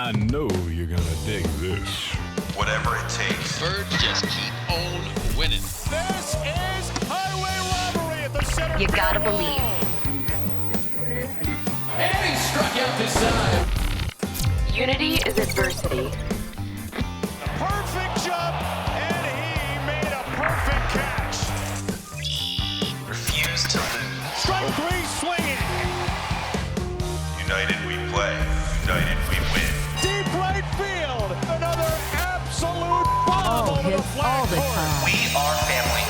I know you're gonna dig this. Whatever it takes. Birds just keep on winning. This is highway robbery at the center. You gotta believe. And he struck out this side. Unity is adversity. Perfect jump, and he made a perfect catch. Refuse to lose. Strike three swinging. United we play. United we win. Deep right field. Another absolute bomb over the flag court. We are family.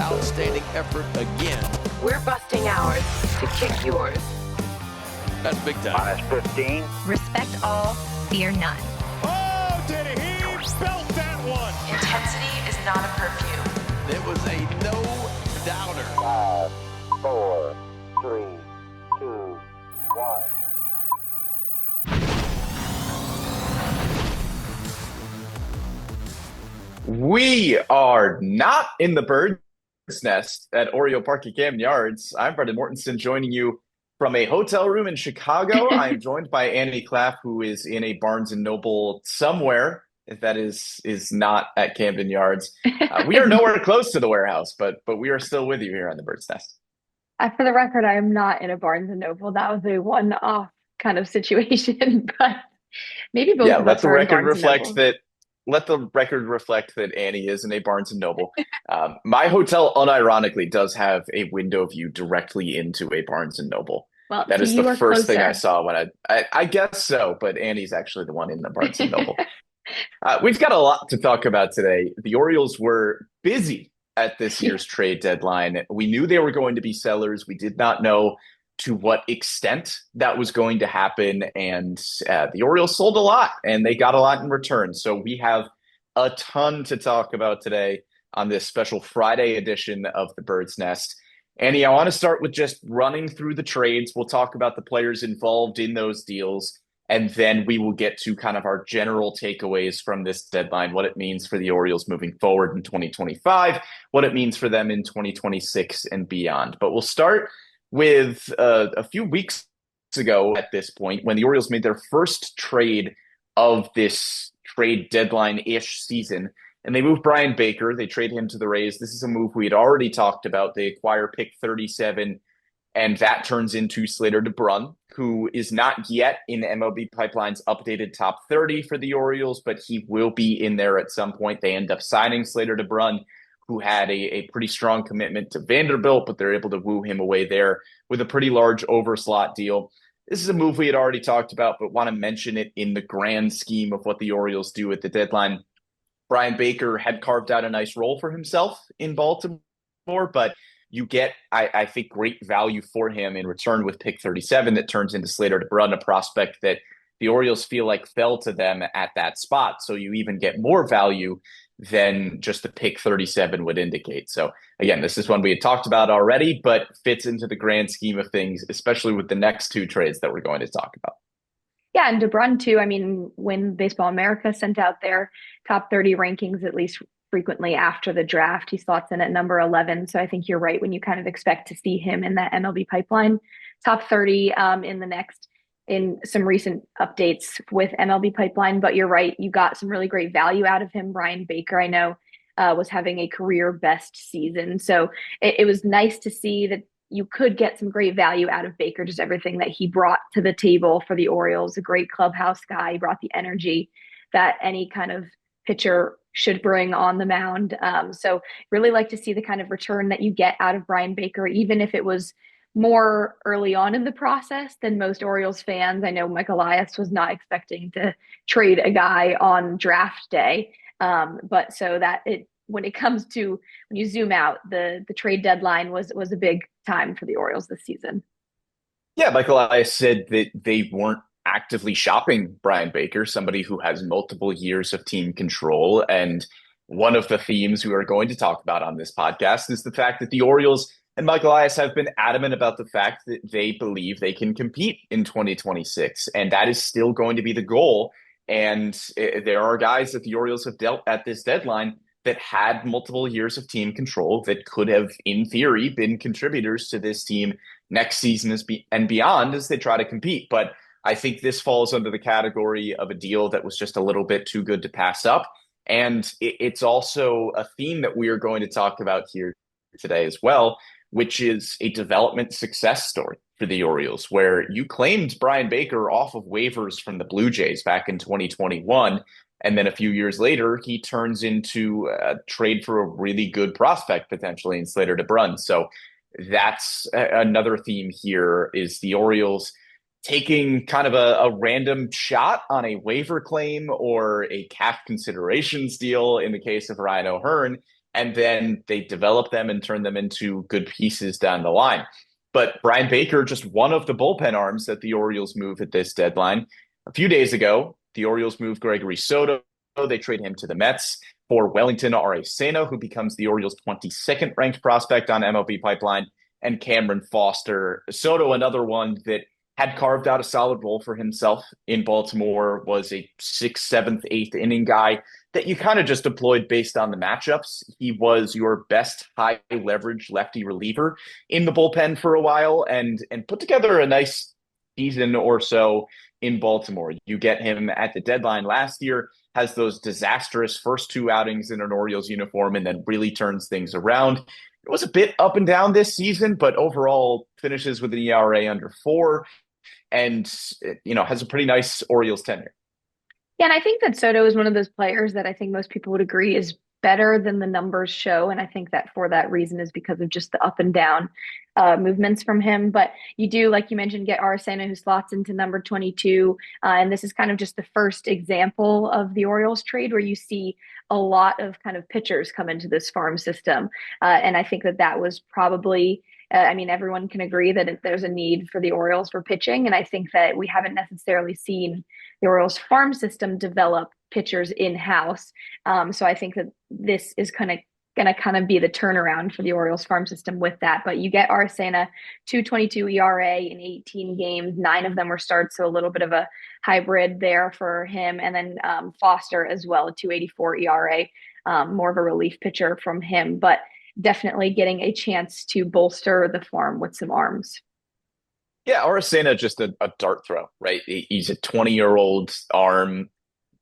Outstanding effort again. We're busting ours to kick yours. That's big time. -15. Respect all, fear none. Oh, did he belt that one? Intensity is not a perfume. It was a no-doubter. 5, 4, 3, 2, 1. We are not in the bird's nest at Oriole Park at Camden Yards. I'm Brendan Mortensen, joining you from a hotel room in Chicago. I'm joined by Annie Klaff, who is in a Barnes & Noble somewhere, if that is not at Camden Yards. We are nowhere close to the warehouse, but we are still with you here on the bird's nest. For the record, I am not in a Barnes and Noble. That was a one-off kind of situation, but maybe both of us are in Barnes and Noble. Let the record reflect that Annie is in a Barnes & Noble. My hotel, unironically, does have a window view directly into a Barnes & Noble. Well, that so is you the are first thing I closer. saw when I guess so, but Annie's actually the one in the Barnes & Noble. We've got a lot to talk about today. The Orioles were busy at this year's trade deadline. We knew they were going to be sellers. We did not know to what extent that was going to happen. And the Orioles sold a lot, and they got a lot in return. So we have a ton to talk about today on this special Friday edition of the Bird's Nest. Annie, I want to start with just running through the trades. We'll talk about the players involved in those deals, and then we will get to kind of our general takeaways from this deadline, what it means for the Orioles moving forward in 2025, what it means for them in 2026 and beyond. But we'll start with a few weeks ago at this point, when the Orioles made their first trade of this trade deadline-ish season, and they moved Brian Baker. They trade him to the Rays. This is a move we had already talked about. They acquire pick 37, and that turns into Slater DeBrun, who is not yet in MLB Pipeline's updated top 30 for the Orioles, but he will be in there at some point. They end up signing Slater DeBrun, who had a pretty strong commitment to Vanderbilt, but they're able to woo him away there with a pretty large overslot deal. This is a move we had already talked about, but want to mention it in the grand scheme of what the Orioles do at the deadline. Brian Baker had carved out a nice role for himself in Baltimore, but you get, I think, great value for him in return with pick 37 that turns into Slater DeBrun, a prospect that the Orioles feel like fell to them at that spot. So you even get more value than just the pick 37 would indicate. So again, this is one we had talked about already, but fits into the grand scheme of things, especially with the next two trades that we're going to talk about. Yeah, and DeBrun too. I mean, when Baseball America sent out their top 30 rankings, at least frequently after the draft, he slots in at number 11. So I think you're right when you kind of expect to see him in that MLB pipeline top 30 in some recent updates with MLB Pipeline. But you're right, you got some really great value out of him. Brian Baker, I know, was having a career best season. So it was nice to see that you could get some great value out of Baker, just everything that he brought to the table for the Orioles. A great clubhouse guy. He brought the energy that any kind of pitcher should bring on the mound. So really like to see the kind of return that you get out of Brian Baker, even if it was more early on in the process than most Orioles fans. I know Mike Elias was not expecting to trade a guy on draft day. But so that when it comes to, when you zoom out, the trade deadline was a big time for the Orioles this season. Yeah, Michael Elias said that they weren't actively shopping Brian Baker, somebody who has multiple years of team control. And one of the themes we are going to talk about on this podcast is the fact that the Orioles and Michael Elias have been adamant about the fact that they believe they can compete in 2026. And that is still going to be the goal. And there are guys that the Orioles have dealt at this deadline that had multiple years of team control that could have, in theory, been contributors to this team next season and beyond as they try to compete. But I think this falls under the category of a deal that was just a little bit too good to pass up. And it's also a theme that we are going to talk about here today as well, which is a development success story for the Orioles, where you claimed Brian Baker off of waivers from the Blue Jays back in 2021. And then a few years later, he turns into a trade for a really good prospect, potentially in Slater DeBrun. So that's another theme here is the Orioles taking kind of a random shot on a waiver claim or a cap considerations deal in the case of Ryan O'Hearn, and then they develop them and turn them into good pieces down the line. But Brian Baker, just one of the bullpen arms that the Orioles move at this deadline. A few days ago, the Orioles moved Gregory Soto. They trade him to the Mets for Wellington Aracena, who becomes the Orioles' 22nd ranked prospect on MLB Pipeline, and Cameron Foster. Soto, another one that had carved out a solid role for himself in Baltimore, was a 6th, 7th, 8th inning guy that you kind of just deployed based on the matchups. He was your best high leverage lefty reliever in the bullpen for a while and put together a nice season or so in Baltimore. You get him at the deadline last year, has those disastrous first 2 outings in an Orioles uniform, and then really turns things around. It was a bit up and down this season, but overall finishes with an ERA under 4 and, has a pretty nice Orioles tenure. Yeah, and I think that Soto is one of those players that I think most people would agree is better than the numbers show. And I think that for that reason is because of just the up and down movements from him. But you do, like you mentioned, get Aracena, who slots into number 22. And this is kind of just the first example of the Orioles trade where you see a lot of kind of pitchers come into this farm system. And I think that was probably everyone can agree that there's a need for the Orioles for pitching. And I think that we haven't necessarily seen the Orioles farm system develop pitchers in-house. So I think that this is going to kind of be the turnaround for the Orioles farm system with that. But you get Aracena, 2.22 ERA in 18 games. 9 of them were starts, so a little bit of a hybrid there for him. And then Foster as well, a 2.84 ERA, more of a relief pitcher from him. But definitely getting a chance to bolster the farm with some arms. Yeah, Aracena, just a dart throw, right? He's a 20-year-old arm,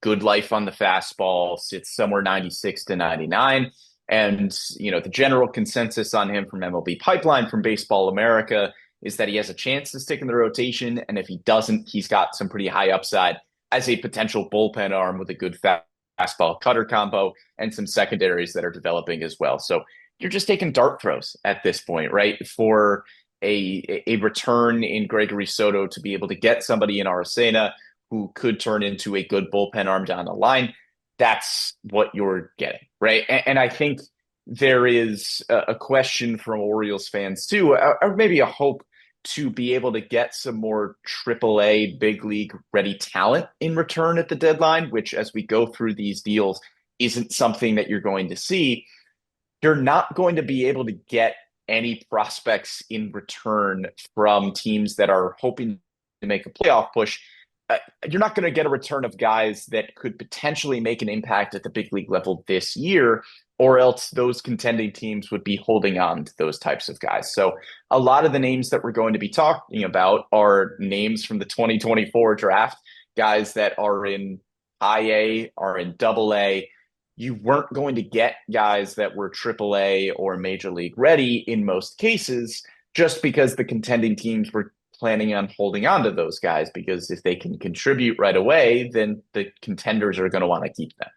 good life on the fastball, sits somewhere 96 to 99. And, the general consensus on him from MLB Pipeline, from Baseball America, is that he has a chance to stick in the rotation. And if he doesn't, he's got some pretty high upside as a potential bullpen arm with a good fastball cutter combo and some secondaries that are developing as well. So you're just taking dart throws at this point, right? For a return in Gregory Soto to be able to get somebody in Aracena who could turn into a good bullpen arm down the line, that's what you're getting, right? And I think there is a question from Orioles fans too, or maybe a hope to be able to get some more AAA big league ready talent in return at the deadline, which as we go through these deals isn't something that you're going to see. You're not going to be able to get any prospects in return from teams that are hoping to make a playoff push. You're not going to get a return of guys that could potentially make an impact at the big league level this year, or else those contending teams would be holding on to those types of guys. So a lot of the names that we're going to be talking about are names from the 2024 draft, guys that are in IA, are in AA. You weren't going to get guys that were AAA or Major League ready in most cases, just because the contending teams were planning on holding on to those guys, because if they can contribute right away, then the contenders are going to want to keep them.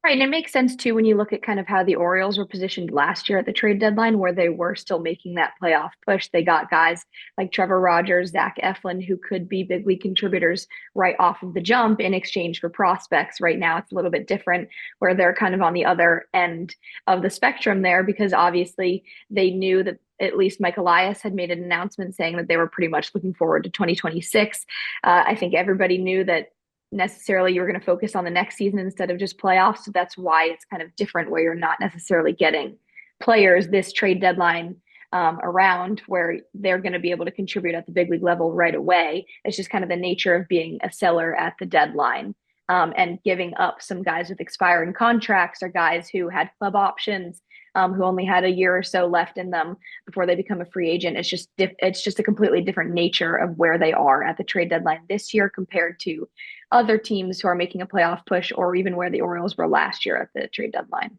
Right. And it makes sense too when you look at kind of how the Orioles were positioned last year at the trade deadline, where they were still making that playoff push. They got guys like Trevor Rogers, Zach Eflin, who could be big league contributors right off of the jump in exchange for prospects. Right now, it's a little bit different where they're kind of on the other end of the spectrum there, because obviously they knew that at least Mike Elias had made an announcement saying that they were pretty much looking forward to 2026. I think everybody knew that necessarily you're going to focus on the next season instead of just playoffs. So that's why it's kind of different, where you're not necessarily getting players this trade deadline around where they're going to be able to contribute at the big league level right away. It's just kind of the nature of being a seller at the deadline and giving up some guys with expiring contracts or guys who had club options who only had a year or so left in them before they become a free agent. It's just a completely different nature of where they are at the trade deadline this year compared to other teams who are making a playoff push, or even where the Orioles were last year at the trade deadline.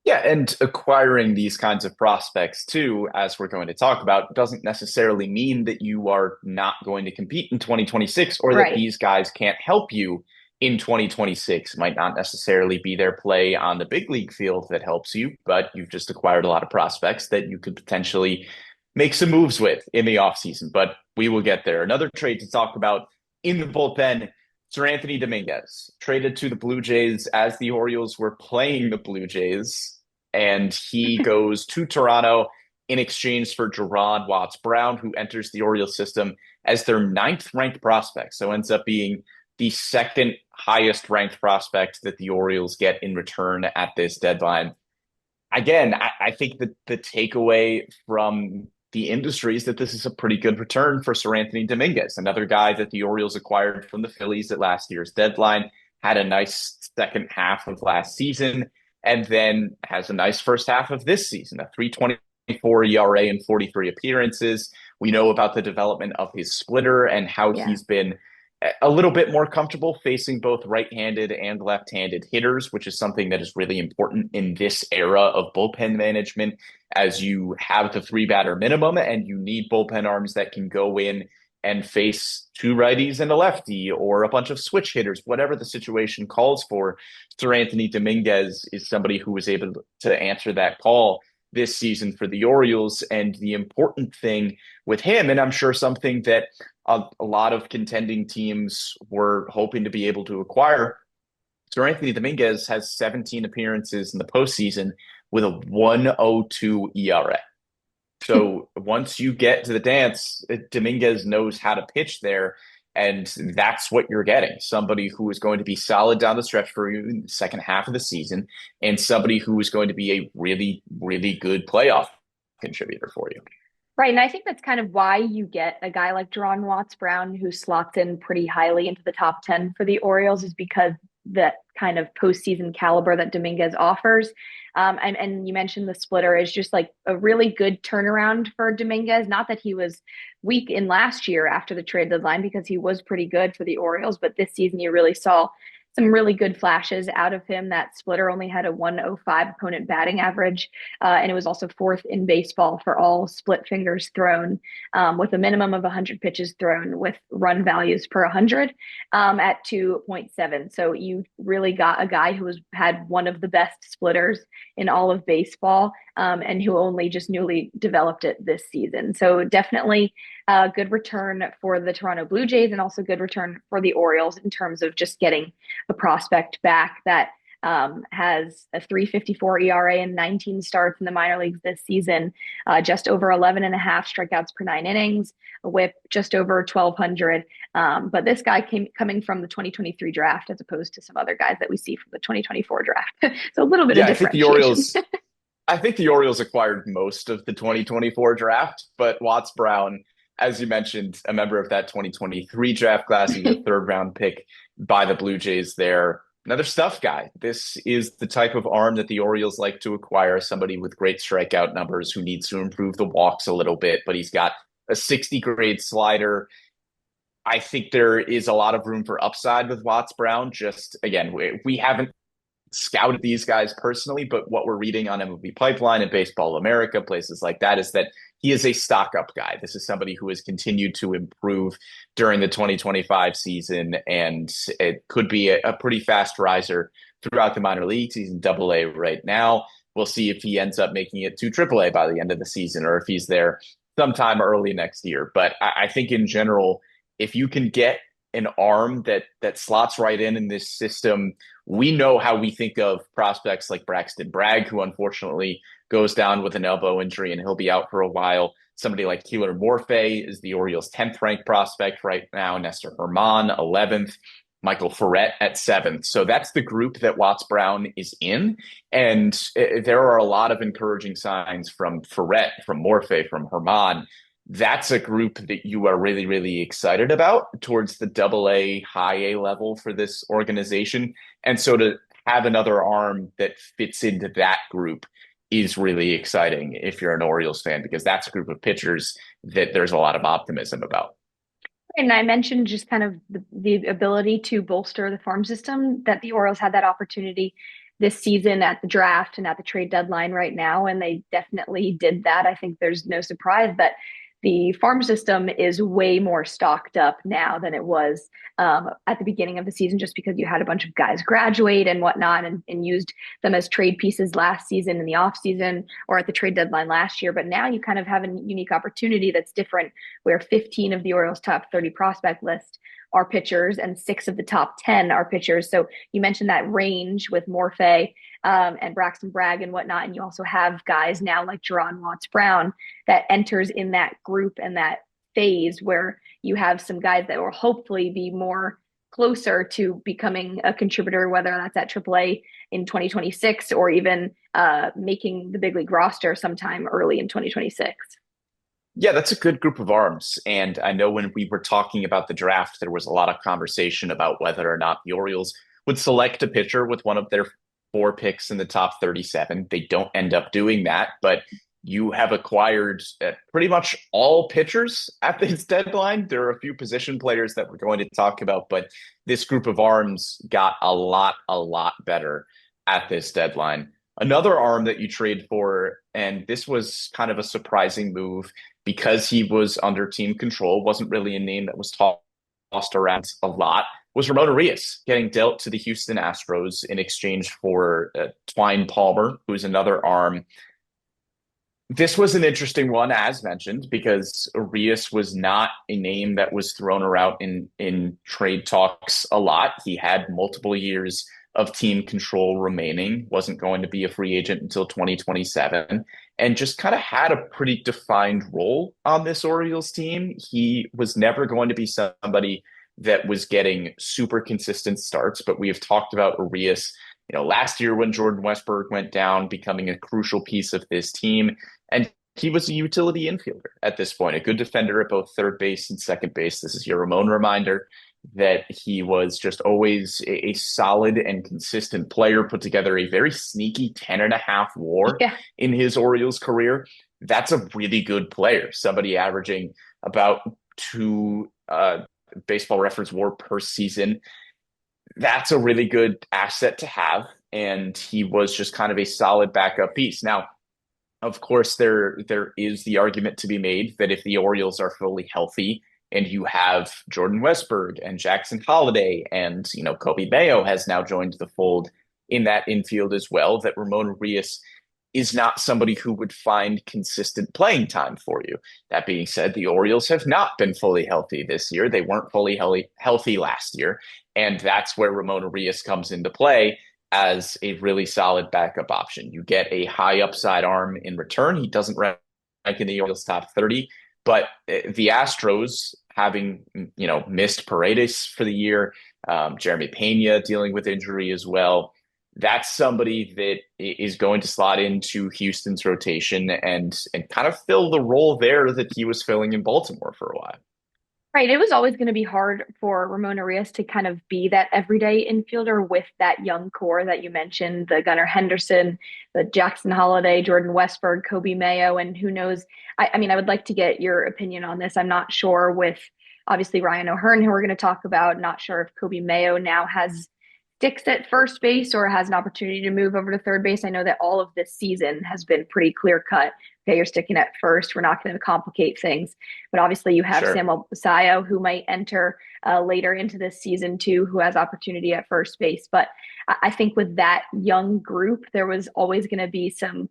Yeah, and acquiring these kinds of prospects too, as we're going to talk about, doesn't necessarily mean that you are not going to compete in 2026 or that Right. these guys can't help you in 2026. Might not necessarily be their play on the big league field that helps you, but you've just acquired a lot of prospects that you could potentially make some moves with in the offseason. But we will get there. Another trade to talk about in the bullpen. Seranthony Dominguez traded to the Blue Jays as the Orioles were playing the Blue Jays, and he goes to Toronto in exchange for Gerard Watts Brown, who enters the Orioles system as their 9th ranked prospect. So ends up being the 2nd highest ranked prospect that the Orioles get in return at this deadline. Again, I think that the takeaway from the industry is that this is a pretty good return for Seranthony Dominguez, another guy that the Orioles acquired from the Phillies at last year's deadline, had a nice second half of last season, and then has a nice first half of this season, a 3.24 ERA in 43 appearances. We know about the development of his splitter and how he's been a little bit more comfortable facing both right-handed and left-handed hitters, which is something that is really important in this era of bullpen management, as you have the 3-batter minimum and you need bullpen arms that can go in and face 2 righties and a lefty or a bunch of switch hitters, whatever the situation calls for. Seranthony Dominguez is somebody who was able to answer that call this season for the Orioles. And the important thing with him, and I'm sure something that a lot of contending teams were hoping to be able to acquire, Seranthony Dominguez has 17 appearances in the postseason with a 1.02 ERA. So once you get to the dance, Dominguez knows how to pitch there, and that's what you're getting. Somebody who is going to be solid down the stretch for you in the second half of the season, and somebody who is going to be a really, really good playoff contributor for you. Right. And I think that's kind of why you get a guy like Gerard Watts Brown, who slots in pretty highly into the top 10 for the Orioles, is because that kind of postseason caliber that Dominguez offers. And you mentioned the splitter is just like a really good turnaround for Dominguez. Not that he was weak in last year after the trade deadline, because he was pretty good for the Orioles, but this season you really saw some really good flashes out of him. That splitter only had a 105 opponent batting average, and it was also 4th in baseball for all split fingers thrown, with a minimum of 100 pitches thrown with run values per 100 at 2.7. So you really got a guy who had one of the best splitters in all of baseball, and who only just newly developed it this season. So definitely a good return for the Toronto Blue Jays, and also good return for the Orioles in terms of just getting a prospect back that has a 3.54 ERA and 19 starts in the minor leagues this season, just over 11 and a half strikeouts per 9 innings, a whip just over 1,200. But this guy coming from the 2023 draft, as opposed to some other guys that we see from the 2024 draft. So a little bit of differentiation. I think the Orioles acquired most of the 2024 draft, but Watts Brown, as you mentioned, a member of that 2023 draft class, he's a 3rd round pick by the Blue Jays there. Another stuff guy. This is the type of arm that the Orioles like to acquire, somebody with great strikeout numbers who needs to improve the walks a little bit, but he's got a 60 grade slider. I think there is a lot of room for upside with Watts Brown. Just, again, we haven't scouted these guys personally, but what we're reading on MLB Pipeline and Baseball America, places like that, is that he is a stock-up guy. This is somebody who has continued to improve during the 2025 season, and it could be a pretty fast riser throughout the minor leagues. He's in Double-A right now. We'll see if he ends up making it to Triple-A by the end of the season, or if he's there sometime early next year. But I think in general, if you can get an arm that slots right in this system, we know how we think of prospects like Braxton Bragg, who unfortunately goes down with an elbow injury and he'll be out for a while. Somebody like Keeler Morphe is the Orioles' 10th ranked prospect right now. Nestor Herman, 11th. Michael Ferret at 7th. So that's the group that Watts Brown is in. And there are a lot of encouraging signs from Ferret, from Morphe, from Herman. That's a group that you are really, really excited about towards the Double-A, high A level for this organization. And so to have another arm that fits into that group is really exciting if you're an Orioles fan, because that's a group of pitchers that there's a lot of optimism about. And I mentioned just kind of the ability to bolster the farm system, that the Orioles had that opportunity this season at the draft and at the trade deadline right now. And they definitely did that. I think there's no surprise that the farm system is way more stocked up now than it was at the beginning of the season, just because you had a bunch of guys graduate and whatnot, and used them as trade pieces last season in the off season or at the trade deadline last year. But now you kind of have a unique opportunity that's different, where 15 of the Orioles' top 30 prospect list are pitchers and 6 of the top 10 are pitchers. So you mentioned that range with Morphe and Braxton Bragg and whatnot. And you also have guys now like Jerron Watts Brown that enters in that group and that phase where you have some guys that will hopefully be more closer to becoming a contributor, whether that's at AAA in 2026 or even making the big league roster sometime early in 2026. Yeah, that's a good group of arms. And I know when we were talking about the draft, there was a lot of conversation about whether or not the Orioles would select a pitcher with one of their 4 picks in the top 37. They don't end up doing that, but you have acquired pretty much all pitchers at this deadline. There are a few position players that we're going to talk about, but this group of arms got a lot better at this deadline. Another arm that you trade for, and this was kind of a surprising move because he was under team control, wasn't really a name that was tossed around a lot, was Ramon Urias getting dealt to the Houston Astros in exchange for Twine Palmer, who's another arm. This was an interesting one, as mentioned, because Urias was not a name that was thrown around in trade talks a lot. He had multiple years of team control remaining, wasn't going to be a free agent until 2027, and just kind of had a pretty defined role on this Orioles team. He was never going to be somebody that was getting super consistent starts, but we have talked about Urias, last year when Jordan Westburg went down, becoming a crucial piece of this team. And he was a utility infielder at this point, a good defender at both third base and second base. This is your Ramon reminder that he was just always a solid and consistent player, put together a very sneaky 10.5 WAR in his Orioles career. That's a really good player, somebody averaging about 2 Baseball Reference WAR per season. That's a really good asset to have. And he was just kind of a solid backup piece. Now, of course, there is the argument to be made that if the Orioles are fully healthy and you have Jordan Westburg and Jackson Holliday and, Kobe Mayo has now joined the fold in that infield as well, that Ramon Urias is not somebody who would find consistent playing time for you. That being said, the Orioles have not been fully healthy this year. They weren't fully healthy last year. And that's where Ramon Urias comes into play as a really solid backup option. You get a high upside arm in return. He doesn't rank in the Orioles top 30, but the Astros, having, missed Paredes for the year, Jeremy Pena dealing with injury as well, that's somebody that is going to slot into Houston's rotation and kind of fill the role there that he was filling in Baltimore for a while. Right. It was always going to be hard for Ramon Urias to kind of be that everyday infielder with that young core that you mentioned, the Gunnar Henderson, the Jackson Holliday, Jordan Westburg, Kobe Mayo, and who knows. I mean, I would like to get your opinion on this. I'm not sure with obviously Laureano and O'Hearn, who we're going to talk about, not sure if Kobe Mayo now has sticks at first base or has an opportunity to move over to third base. I know that all of this season has been pretty clear cut. Okay, you're sticking at first. We're not going to complicate things. But obviously you have Samuel Basallo, who might enter later into this season too, who has opportunity at first base. But I think with that young group, there was always going to be some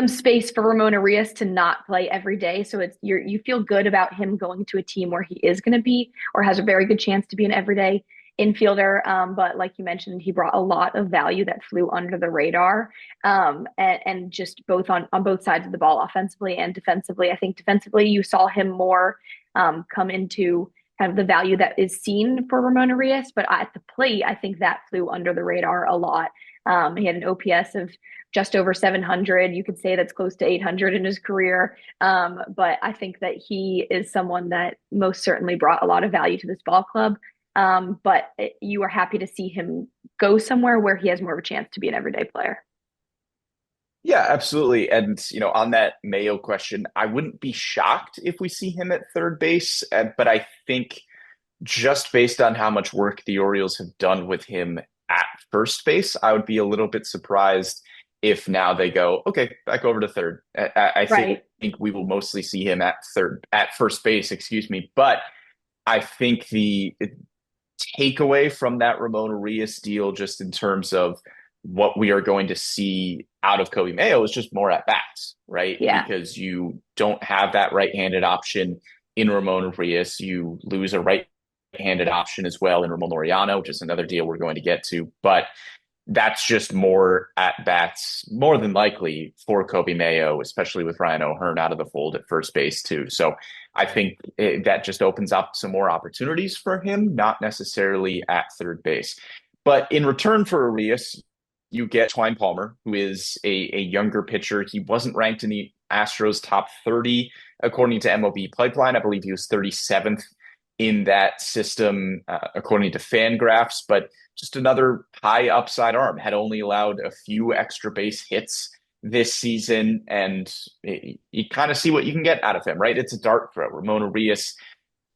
space for Ramon Urias to not play every day. So you feel good about him going to a team where he is going to be or has a very good chance to be an everyday infielder. But like you mentioned, he brought a lot of value that flew under the radar, and just both on both sides of the ball, offensively and defensively. I think defensively, you saw him more come into kind of the value that is seen for Ramon Urias, but at the plate, I think that flew under the radar a lot. He had an OPS of just over 700. You could say that's close to 800 in his career. But I think that he is someone that most certainly brought a lot of value to this ball club. But you are happy to see him go somewhere where he has more of a chance to be an everyday player. Yeah, absolutely. And, on that Mayo question, I wouldn't be shocked if we see him at third base. But I think just based on how much work the Orioles have done with him at first base, I would be a little bit surprised if now they go, okay, back over to third. I Right. think we will mostly see him at first base, excuse me. But I think the takeaway from that Ramon Urias deal, just in terms of what we are going to see out of Kobe Mayo, is just more at bats, right? Yeah. Because you don't have that right-handed option in Ramon Urias. You lose a right-handed option as well in Ramon Laureano, which is another deal we're going to get to. But that's just more at bats, more than likely for Kobe Mayo, especially with Ryan O'Hearn out of the fold at first base too. So I think that just opens up some more opportunities for him, not necessarily at third base. But in return for Arias, you get Twine Palmer, who is a younger pitcher. He wasn't ranked in the Astros top 30 according to MLB Pipeline. I believe he was 37th in that system according to Fangraphs, but just another high upside arm. Had only allowed a few extra base hits this season, and you kind of see what you can get out of him, right? It's a dart throw. Ramon Urias,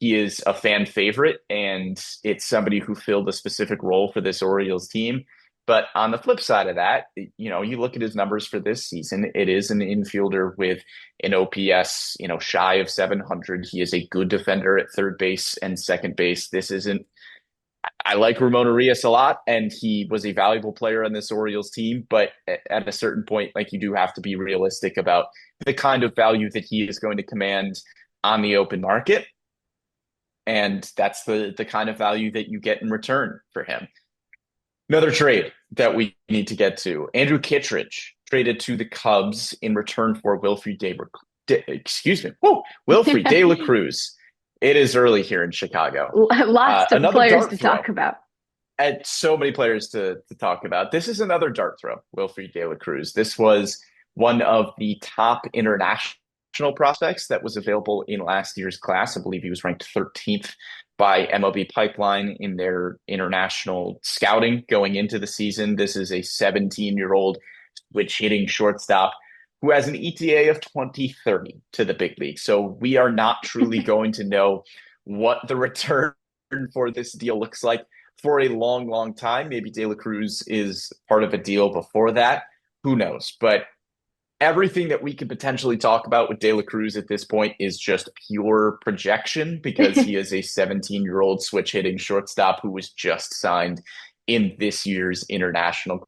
he is a fan favorite, and it's somebody who filled a specific role for this Orioles team. But on the flip side of that, you look at his numbers for this season, it is an infielder with an OPS, shy of 700. He is a good defender at third base and second base. I like Ramon Urias a lot, and he was a valuable player on this Orioles team. But at a certain point, like, you do have to be realistic about the kind of value that he is going to command on the open market. And that's the kind of value that you get in return for him. Another trade that we need to get to: Andrew Kittredge traded to the Cubs in return for Wilfred De La Cruz. It is early here in Chicago. Lots of players to talk about. And so many players to talk about. This is another dart throw, Wilfred De La Cruz. This was one of the top international prospects that was available in last year's class. I believe he was ranked 13th by MLB Pipeline in their international scouting going into the season. This is a 17-year-old switch hitting shortstop who has an ETA of 2030 to the big league. So we are not truly going to know what the return for this deal looks like for a long, long time. Maybe De La Cruz is part of a deal before that. Who knows? But everything that we could potentially talk about with De La Cruz at this point is just pure projection, because he is a 17-year-old switch hitting shortstop who was just signed in this year's international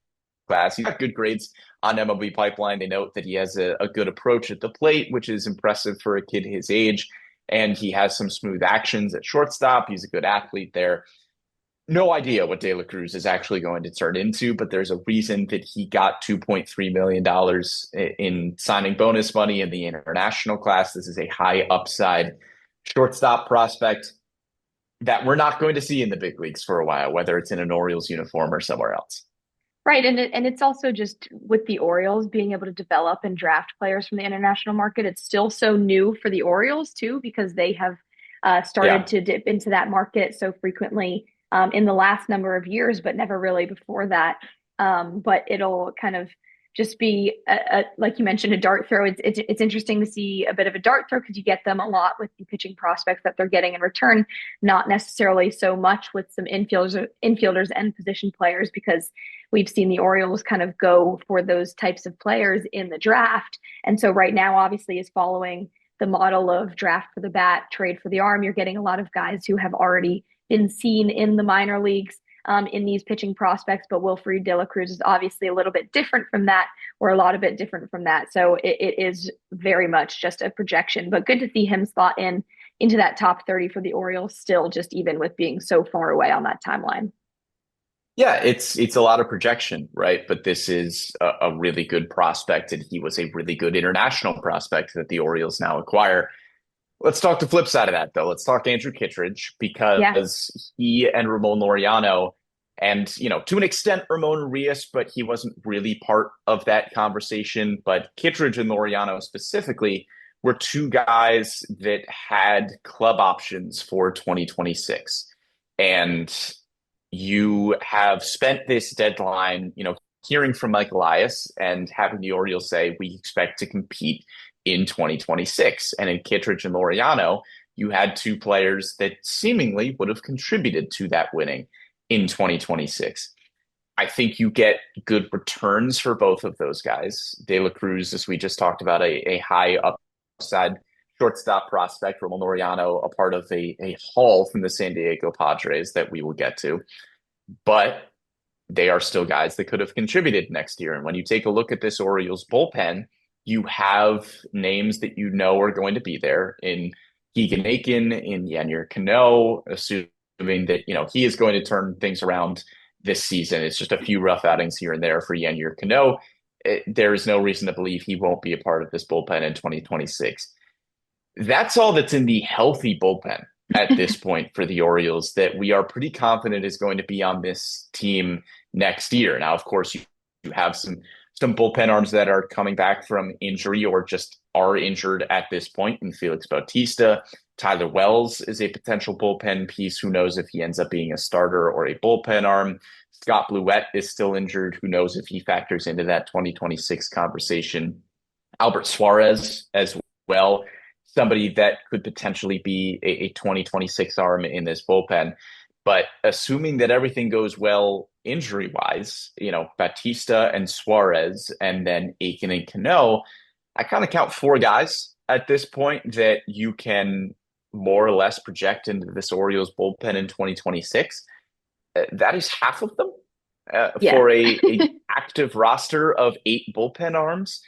class. He's got good grades on MLB Pipeline. They note that he has a good approach at the plate, which is impressive for a kid his age. And he has some smooth actions at shortstop. He's a good athlete there. No idea what De La Cruz is actually going to turn into, but there's a reason that he got $2.3 million in signing bonus money in the international class. This is a high upside shortstop prospect that we're not going to see in the big leagues for a while, whether it's in an Orioles uniform or somewhere else. Right. And it's also just with the Orioles being able to develop and draft players from the international market. It's still so new for the Orioles, too, because they have started to dip into that market so frequently in the last number of years, but never really before that. But it'll kind of just be, like you mentioned, a dart throw. It's interesting to see a bit of a dart throw because you get them a lot with the pitching prospects that they're getting in return, not necessarily so much with some infielders and position players, because we've seen the Orioles kind of go for those types of players in the draft. And so right now, obviously, is following the model of draft for the bat, trade for the arm. You're getting a lot of guys who have already been seen in the minor leagues in these pitching prospects, but Wilfred De La Cruz is obviously a little bit different from that, or a lot of bit different from that. So it is very much just a projection, but good to see him slot into that top 30 for the Orioles still, just even with being so far away on that timeline. Yeah, it's a lot of projection, right? But this is a really good prospect, and he was a really good international prospect that the Orioles now acquire. Let's talk the flip side of that, though. Let's talk Andrew Kittredge, because he and Ramon Laureano, and, to an extent, Ramon Urias, but he wasn't really part of that conversation. But Kittredge and Laureano specifically were two guys that had club options for 2026. And you have spent this deadline, hearing from Mike Elias and having the Orioles say, we expect to compete in 2026. And in Kittredge and Laureano, you had two players that seemingly would have contributed to that winning in 2026. I think you get good returns for both of those guys. De La Cruz, as we just talked about, a high upside shortstop prospect. Ramon Urias, a part of a haul from the San Diego Padres that we will get to. But they are still guys that could have contributed next year. And when you take a look at this Orioles bullpen, you have names that you know are going to be there in Keegan Aiken, in Yennier Cano, assuming that, he is going to turn things around this season. It's just a few rough outings here and there for Yennier Cano. There is no reason to believe he won't be a part of this bullpen in 2026. That's all that's in the healthy bullpen at this point for the Orioles that we are pretty confident is going to be on this team next year. Now, of course, you have some bullpen arms that are coming back from injury or just are injured at this point in Felix Bautista. Tyler Wells is a potential bullpen piece. Who knows if he ends up being a starter or a bullpen arm. Scott Bluette is still injured. Who knows if he factors into that 2026 conversation. Albert Suarez as well, somebody that could potentially be a 2026 arm in this bullpen. But assuming that everything goes well injury-wise, Bautista and Suarez and then Aiken and Cano, I kind of count four guys at this point that you can more or less project into this Orioles bullpen in 2026. That is half of them for a active roster of 8 bullpen arms.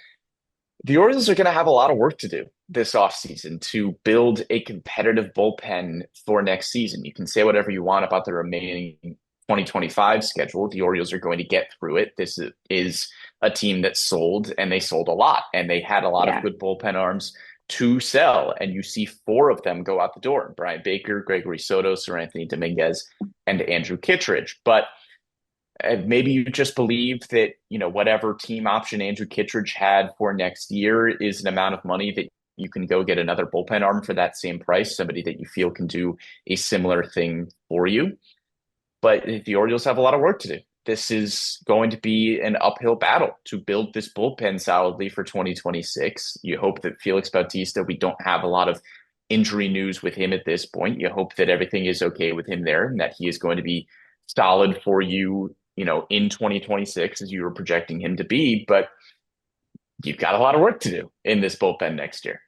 The Orioles are going to have a lot of work to do this offseason to build a competitive bullpen for next season. You can say whatever you want about the remaining 2025 schedule. The Orioles are going to get through it. This is a team that sold, and they sold a lot, and they had a lot of good bullpen arms to sell, and you see 4 of them go out the door: Brian Baker, Gregory Soto, Seranthony Dominguez, and Andrew Kittredge. But maybe you just believe that, whatever team option Andrew Kittredge had for next year is an amount of money that you can go get another bullpen arm for that same price, somebody that you feel can do a similar thing for you. But the Orioles have a lot of work to do. This is going to be an uphill battle to build this bullpen solidly for 2026. You hope that Felix Bautista, we don't have a lot of injury news with him at this point. You hope that everything is okay with him there and that he is going to be solid for you, in 2026 as you were projecting him to be. But you've got a lot of work to do in this bullpen next year.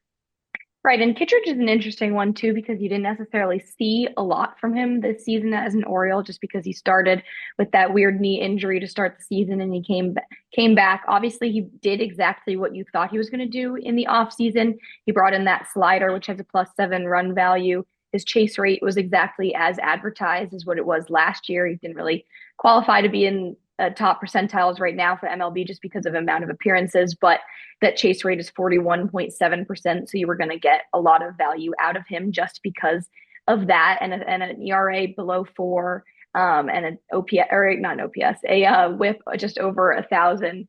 Right. And Kittredge is an interesting one, too, because you didn't necessarily see a lot from him this season as an Oriole, just because he started with that weird knee injury to start the season and he came back. Obviously, he did exactly what you thought he was going to do in the offseason. He brought in that slider, which has a +7 run value. His chase rate was exactly as advertised as what it was last year. He didn't really qualify to be in top percentiles right now for MLB just because of amount of appearances, but that chase rate is 41.7%. So you were going to get a lot of value out of him just because of that, and an ERA below 4, and an OPS, or not an OPS, a WHIP just over 1,000.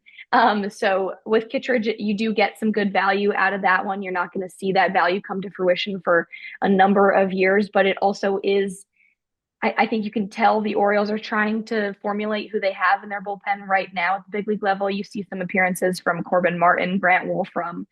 So with Kittredge, you do get some good value out of that one. You're not going to see that value come to fruition for a number of years, but it also is, I think you can tell the Orioles are trying to formulate who they have in their bullpen right now at the big league level. You see some appearances from Corbin Martin, Grant Wolfram,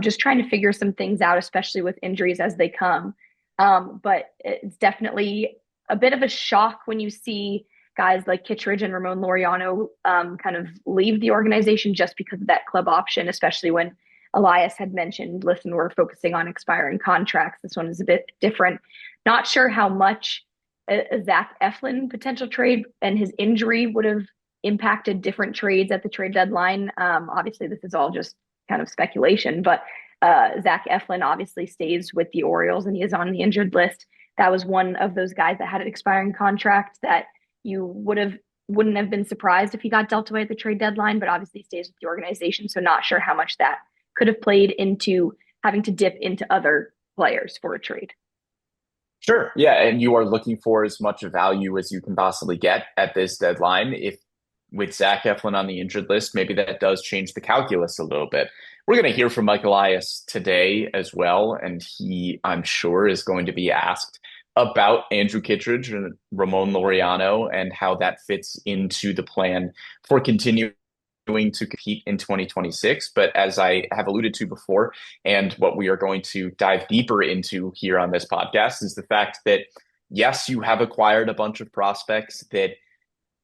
just trying to figure some things out, especially with injuries as they come. But it's definitely a bit of a shock when you see guys like Kittredge and Ramon Laureano kind of leave the organization just because of that club option, especially when Elias had mentioned, listen, we're focusing on expiring contracts. This one is a bit different. Not sure how much a Zach Eflin potential trade and his injury would have impacted different trades at the trade deadline. Obviously, this is all just kind of speculation, but Zach Eflin obviously stays with the Orioles and he is on the injured list. That was one of those guys that had an expiring contract that you wouldn't have been surprised if he got dealt away at the trade deadline, but obviously stays with the organization. So not sure how much that could have played into having to dip into other players for a trade. Sure. Yeah. And you are looking for as much value as you can possibly get at this deadline. If with Zach Eflin on the injured list, maybe that does change the calculus a little bit. We're going to hear from Mike Elias today as well. And he, I'm sure, is going to be asked about Andrew Kittredge and Ramon Laureano and how that fits into the plan for continuing to compete in 2026. But as I have alluded to before, and what we are going to dive deeper into here on this podcast, is the fact that, yes, you have acquired a bunch of prospects that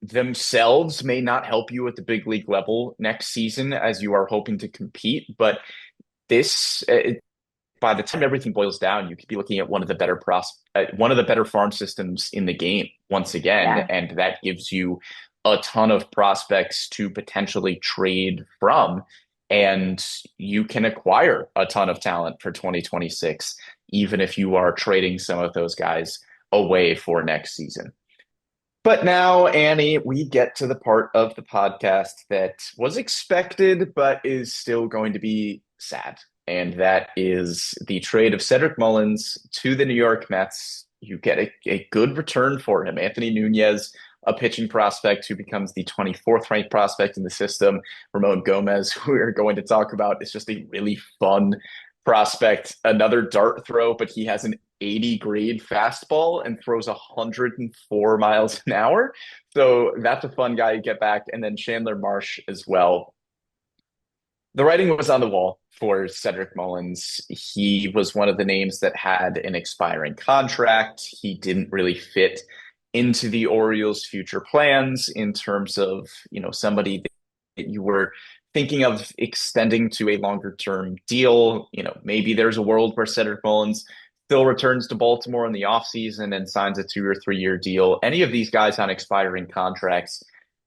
themselves may not help you at the big league level next season as you are hoping to compete. But this, by the time everything boils down, you could be looking at one of the better farm systems in the game once again, and that gives you a ton of prospects to potentially trade from, and you can acquire a ton of talent for 2026, even if you are trading some of those guys away for next season. But now, Annie, we get to the part of the podcast that was expected, but is still going to be sad. And that is the trade of Cedric Mullins to the New York Mets. You get a good return for him. Anthony Nunez, a pitching prospect who becomes the 24th ranked prospect in the system. Ramon Gomez, who we're going to talk about, is just a really fun prospect. Another dart throw, but he has an 80 grade fastball and throws 104 miles an hour. So that's a fun guy to get back. And then Chandler Marsh as well. The writing was on the wall for Cedric Mullins. He was one of the names that had an expiring contract. He didn't really fit into the Orioles' future plans in terms of, somebody that you were thinking of extending to a longer term deal. Maybe there's a world where Cedric Mullins still returns to Baltimore in the offseason and signs a 2 or 3 year deal. Any of these guys on expiring contracts,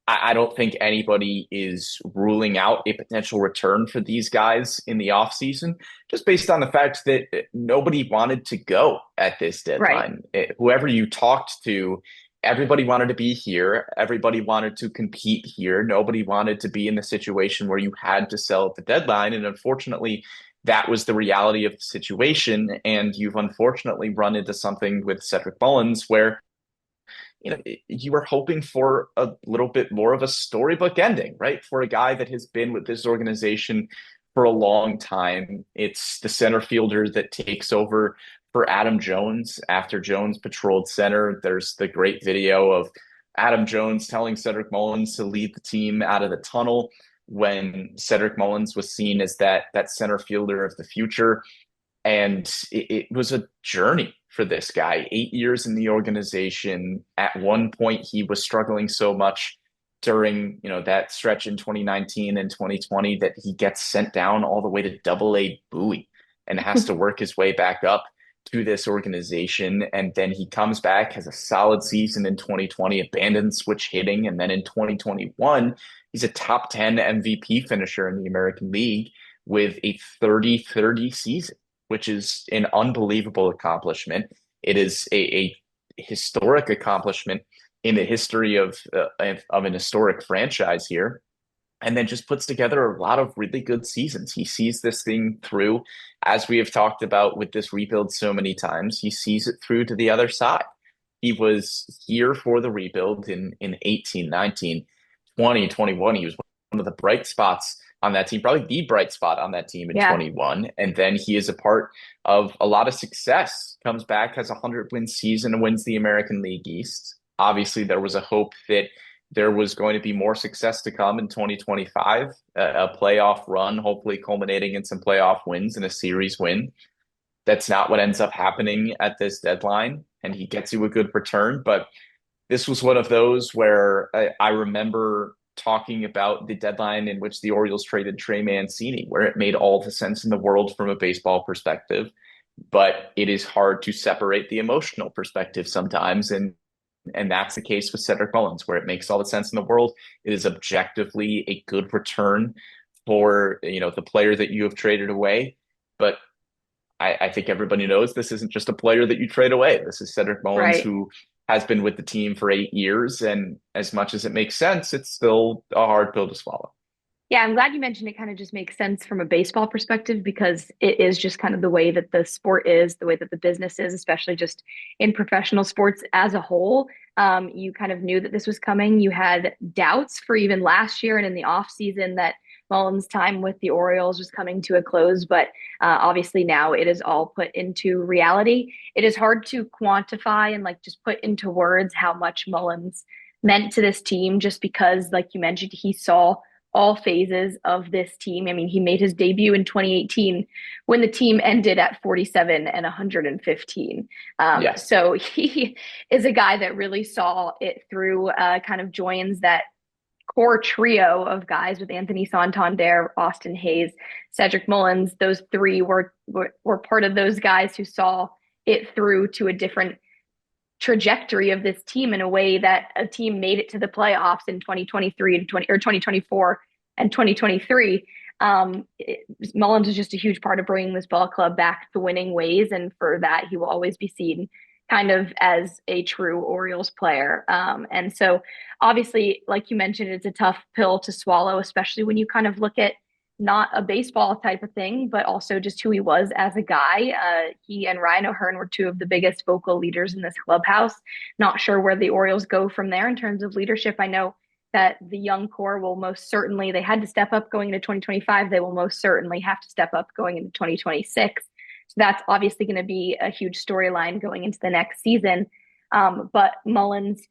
I don't think anybody is ruling out a potential return for these guys in the offseason, just based on the fact that nobody wanted to go at this deadline. Right. Whoever you talked to, everybody wanted to be here. Everybody wanted to compete here. Nobody wanted to be in the situation where you had to sell at the deadline. And unfortunately, that was the reality of the situation. And you've unfortunately run into something with Cedric Mullins where you were hoping for a little bit more of a storybook ending, right? For a guy that has been with this organization for a long time. It's the center fielder that takes over for Adam Jones after Jones patrolled center. There's the great video of Adam Jones telling Cedric Mullins to lead the team out of the tunnel when Cedric Mullins was seen as that center fielder of the future. And it was a journey for this guy. 8 years in the organization. At one point, he was struggling so much during that stretch in 2019 and 2020 that he gets sent down all the way to Double-A Bowie and has to work his way back up to this organization. And then he comes back, has a solid season in 2020, abandons switch hitting, and then in 2021, he's a top 10 MVP finisher in the American League with a 30-30 season, which is an unbelievable accomplishment. It is a historic accomplishment in the history of an historic franchise here, and then just puts together a lot of really good seasons. He sees this thing through, as we have talked about with this rebuild so many times. He sees it through to the other side. He was here for the rebuild in 18, 19, 20, 21. He was one of the bright spots on that team, probably the bright spot on that team in 21. And then he is a part of a lot of success, comes back, has a 100-win season and wins the American League East. Obviously, there was a hope that there was going to be more success to come in 2025, a playoff run, hopefully culminating in some playoff wins and a series win. That's not what ends up happening at this deadline, and he gets you a good return. But this was one of those where I remember talking about the deadline in which the Orioles traded Trey Mancini, where it made all the sense in the world from a baseball perspective, but it is hard to separate the emotional perspective sometimes. And that's the case with Cedric Mullins, where it makes all the sense in the world. It is objectively a good return for, the player that you have traded away. But I think everybody knows this isn't just a player that you trade away. This is Cedric Mullins, right, who has been with the team for 8 years. And as much as it makes sense, it's still a hard pill to swallow. Yeah, I'm glad you mentioned it kind of just makes sense from a baseball perspective, because it is just kind of the way that the sport is, the way that the business is, especially just in professional sports as a whole. You kind of knew that this was coming. You had doubts for even last year and in the offseason that Mullins' time with the Orioles was coming to a close, but obviously now it is all put into reality. It is hard to quantify and just put into words how much Mullins meant to this team, just because, like you mentioned, he saw all phases of this team. I mean, he made his debut in 2018 when the team ended at 47 and 115. Yes. So he is a guy that really saw it through, kind of joins that core trio of guys with Anthony Santander, Austin Hayes, Cedric Mullins. Those three were part of those guys who saw it through to a different trajectory of this team in a way that a team made it to the playoffs in 2023 and 2024 and 2023. Mullins is just a huge part of bringing this ball club back to winning ways, and for that he will always be seen kind of as a true Orioles player. And so obviously, like you mentioned, it's a tough pill to swallow, especially when you kind of look at not a baseball type of thing, but also just who he was as a guy. He and Ryan O'Hearn were two of the biggest vocal leaders in this clubhouse. Not sure where the Orioles go from there in terms of leadership. I know that the young core will most certainly, they had to step up going into 2025. They will most certainly have to step up going into 2026. So that's obviously going to be a huge storyline going into the next season. But Mullins,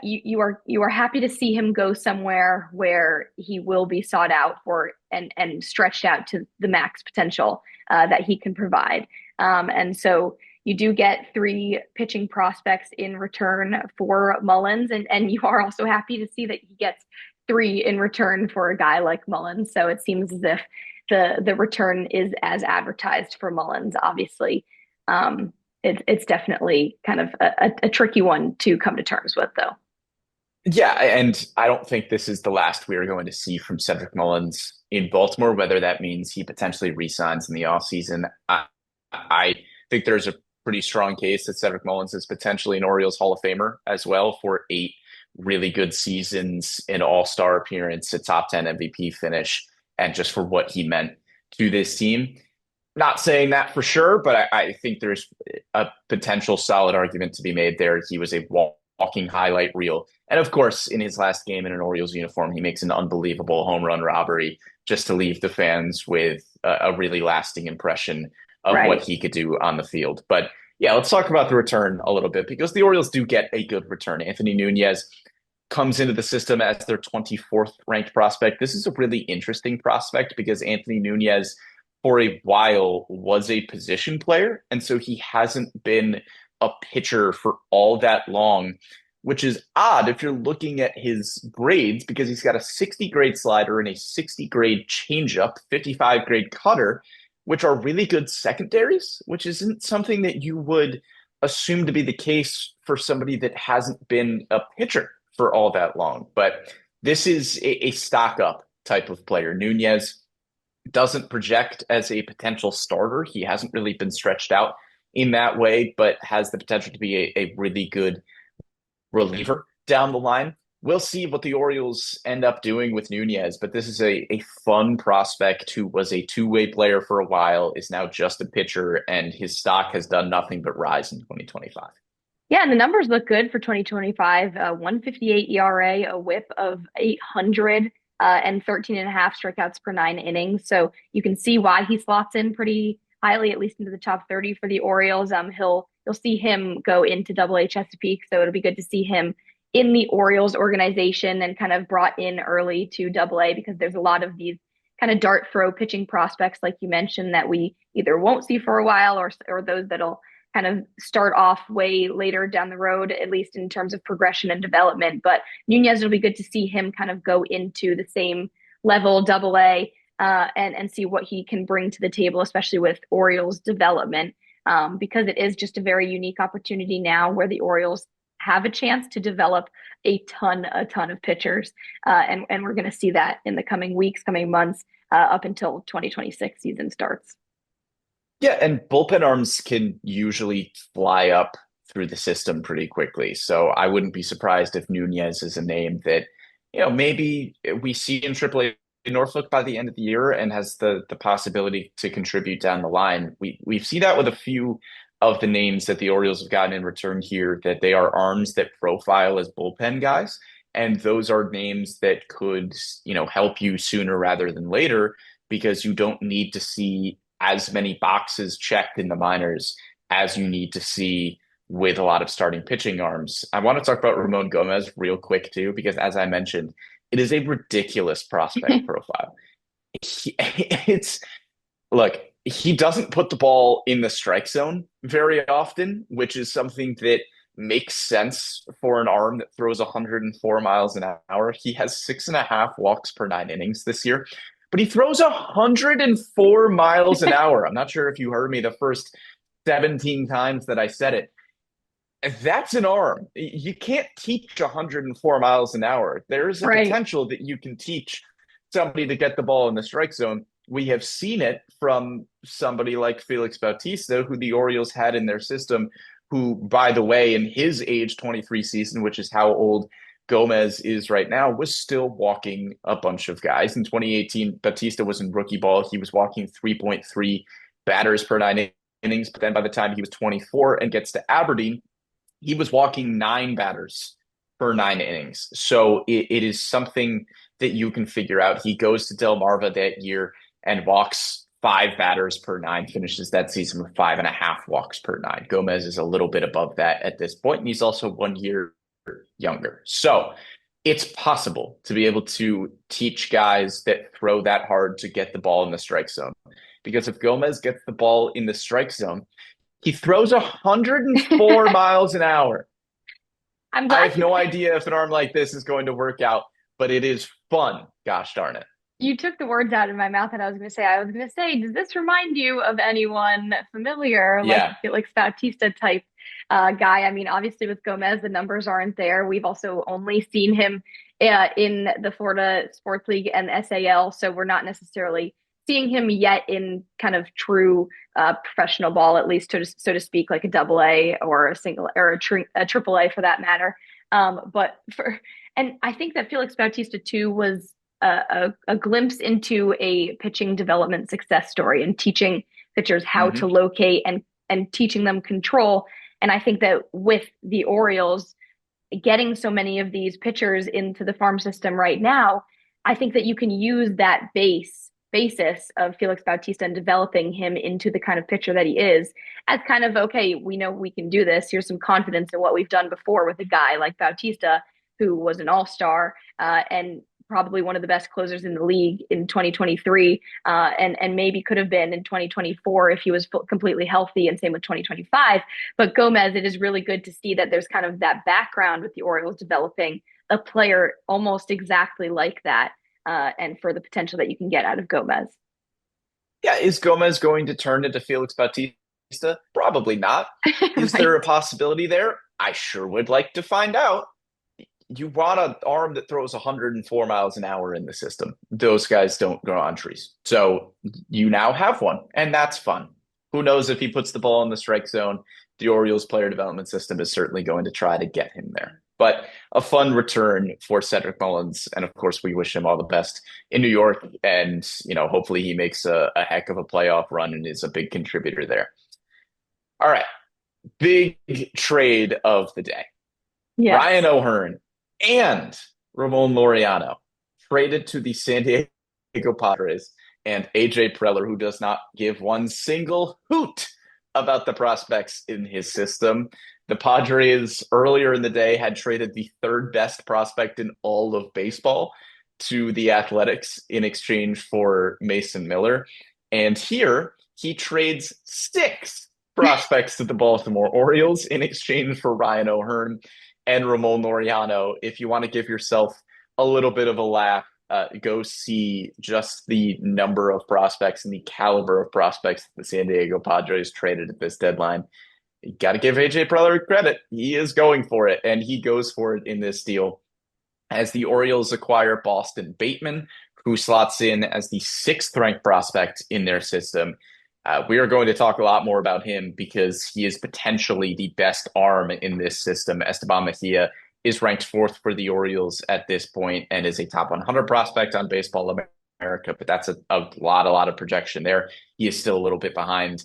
you are happy to see him go somewhere where he will be sought out for and stretched out to the max potential that he can provide. And so you do get 3 pitching prospects in return for Mullins, and you are also happy to see that he gets 3 in return for a guy like Mullins. So it seems as if the return is as advertised for Mullins. Obviously, it's definitely kind of a tricky one to come to terms with, though. Yeah, and I don't think this is the last we are going to see from Cedric Mullins in Baltimore, whether that means he potentially re-signs in the offseason. I think there's a pretty strong case that Cedric Mullins is potentially an Orioles Hall of Famer as well for 8 really good seasons, an all-star appearance, a top 10 MVP finish, and just for what he meant to this team. Not saying that for sure, but I think there's a potential solid argument to be made there. He was a walking highlight reel. And of course, in his last game in an Orioles uniform, he makes an unbelievable home run robbery just to leave the fans with a really lasting impression of what he could do on the field. But yeah, let's talk about the return a little bit, because the Orioles do get a good return. Anthony Nunez comes into the system as their 24th ranked prospect. This is a really interesting prospect because Anthony Nunez for a while was a position player. And so he hasn't been a pitcher for all that long, which is odd if you're looking at his grades, because he's got a 60 grade slider and a 60 grade changeup, 55 grade cutter, which are really good secondaries, which isn't something that you would assume to be the case for somebody that hasn't been a pitcher for all that long. But this is a stock up type of player. Nunez doesn't project as a potential starter. He hasn't really been stretched out in that way, but has the potential to be a really good reliever down the line. We'll see what the Orioles end up doing with Nunez, but this is a fun prospect who was a two-way player for a while, is now just a pitcher, and his stock has done nothing but rise in 2025. Yeah, and the numbers look good for 2025. 158 ERA, a whip of 800, and 13 and a half strikeouts per 9 innings. So you can see why he slots in pretty highly, at least into the top 30 for the Orioles. You'll see him go into Double-A Chesapeake, so it'll be good to see him in the Orioles organization and kind of brought in early to Double-A, because there's a lot of these kind of dart throw pitching prospects, like you mentioned, that we either won't see for a while or those that'll kind of start off way later down the road, at least in terms of progression and development. But Nunez, it'll be good to see him kind of go into the same level, Double-A, and see what he can bring to the table, especially with Orioles development, because it is just a very unique opportunity now where the Orioles have a chance to develop a ton of pitchers. And we're going to see that in the coming weeks, coming months, up until 2026 season starts. Yeah, and bullpen arms can usually fly up through the system pretty quickly. So I wouldn't be surprised if Nunez is a name that, maybe we see in AAA Norfolk by the end of the year and has the possibility to contribute down the line. We've seen that with a few of the names that the Orioles have gotten in return here, that they are arms that profile as bullpen guys. And those are names that could, help you sooner rather than later, because you don't need to see as many boxes checked in the minors as you need to see with a lot of starting pitching arms. I want to talk about Ramon Gomez real quick too, because as I mentioned, It is a ridiculous prospect profile. It's look, he doesn't put the ball in the strike zone very often, which is something that makes sense for an arm that throws 104 miles an hour. He has 6.5 walks per 9 innings this year, but he throws 104 miles an hour. I'm not sure if you heard me the first 17 times that I said it. That's an arm. You can't teach 104 miles an hour. There's a potential that you can teach somebody to get the ball in the strike zone. We have seen it from somebody like Felix Bautista, who the Orioles had in their system, who, by the way, in his age 23 season, which is how old Gomez is right now, was still walking a bunch of guys. In 2018, Bautista was in rookie ball. He was walking 3.3 batters per 9 innings. But then by the time he was 24 and gets to Aberdeen, he was walking 9 batters per 9 innings. So it is something that you can figure out. He goes to Delmarva that year and walks 5 batters per 9, finishes that season with 5.5 walks per 9. Gomez is a little bit above that at this point, and he's also 1 year younger. So it's possible to be able to teach guys that throw that hard to get the ball in the strike zone. Because if Gomez gets the ball in the strike zone, he throws 104 miles an hour. I have no idea if an arm like this is going to work out, but it is fun. Gosh darn it. You took the words out of my mouth that I was going to say, does this remind you of anyone familiar, like Felix Bautista type guy? I mean, obviously with Gomez, the numbers aren't there. We've also only seen him in the Florida Sports League and SAL, so we're not necessarily seeing him yet in kind of true professional ball, at least so to speak, like a AA or a single or a AAA for that matter. And I think that Felix Bautista too was a glimpse into a pitching development success story and teaching pitchers how to locate and teaching them control. And I think that with the Orioles getting so many of these pitchers into the farm system right now, I think that you can use that basis of Felix Bautista and developing him into the kind of pitcher that he is as kind of, okay, we know we can do this. Here's some confidence in what we've done before with a guy like Bautista, who was an all-star and probably one of the best closers in the league in 2023 and maybe could have been in 2024 if he was completely healthy, and same with 2025. But Gomez, it is really good to see that there's kind of that background with the Orioles developing a player almost exactly like that. And for the potential that you can get out of Gomez. Yeah, is Gomez going to turn into Felix Bautista? Probably not. Is there a possibility there? I sure would like to find out. You want an arm that throws 104 miles an hour in the system. Those guys don't grow on trees. So you now have one, and that's fun. Who knows if he puts the ball in the strike zone? The Orioles player development system is certainly going to try to get him there. But a fun return for Cedric Mullins. And of course, we wish him all the best in New York. And, hopefully he makes a heck of a playoff run and is a big contributor there. All right. Big trade of the day. Yes. Ryan O'Hearn and Ramon Laureano traded to the San Diego Padres, and AJ Preller, who does not give one single hoot about the prospects in his system. The Padres earlier in the day had traded the 3rd best prospect in all of baseball to the Athletics in exchange for Mason Miller. And here he trades 6 prospects to the Baltimore Orioles in exchange for Ryan O'Hearn and Ramon Laureano. If you want to give yourself a little bit of a laugh, go see just the number of prospects and the caliber of prospects the San Diego Padres traded at this deadline. You got to give AJ Preller credit. He is going for it, and he goes for it in this deal as the Orioles acquire Boston Bateman, who slots in as the 6th-ranked prospect in their system. We are going to talk a lot more about him because he is potentially the best arm in this system. Esteban Mejia is ranked 4th for the Orioles at this point and is a top 100 prospect on Baseball America, but that's a lot of projection there. He is still a little bit behind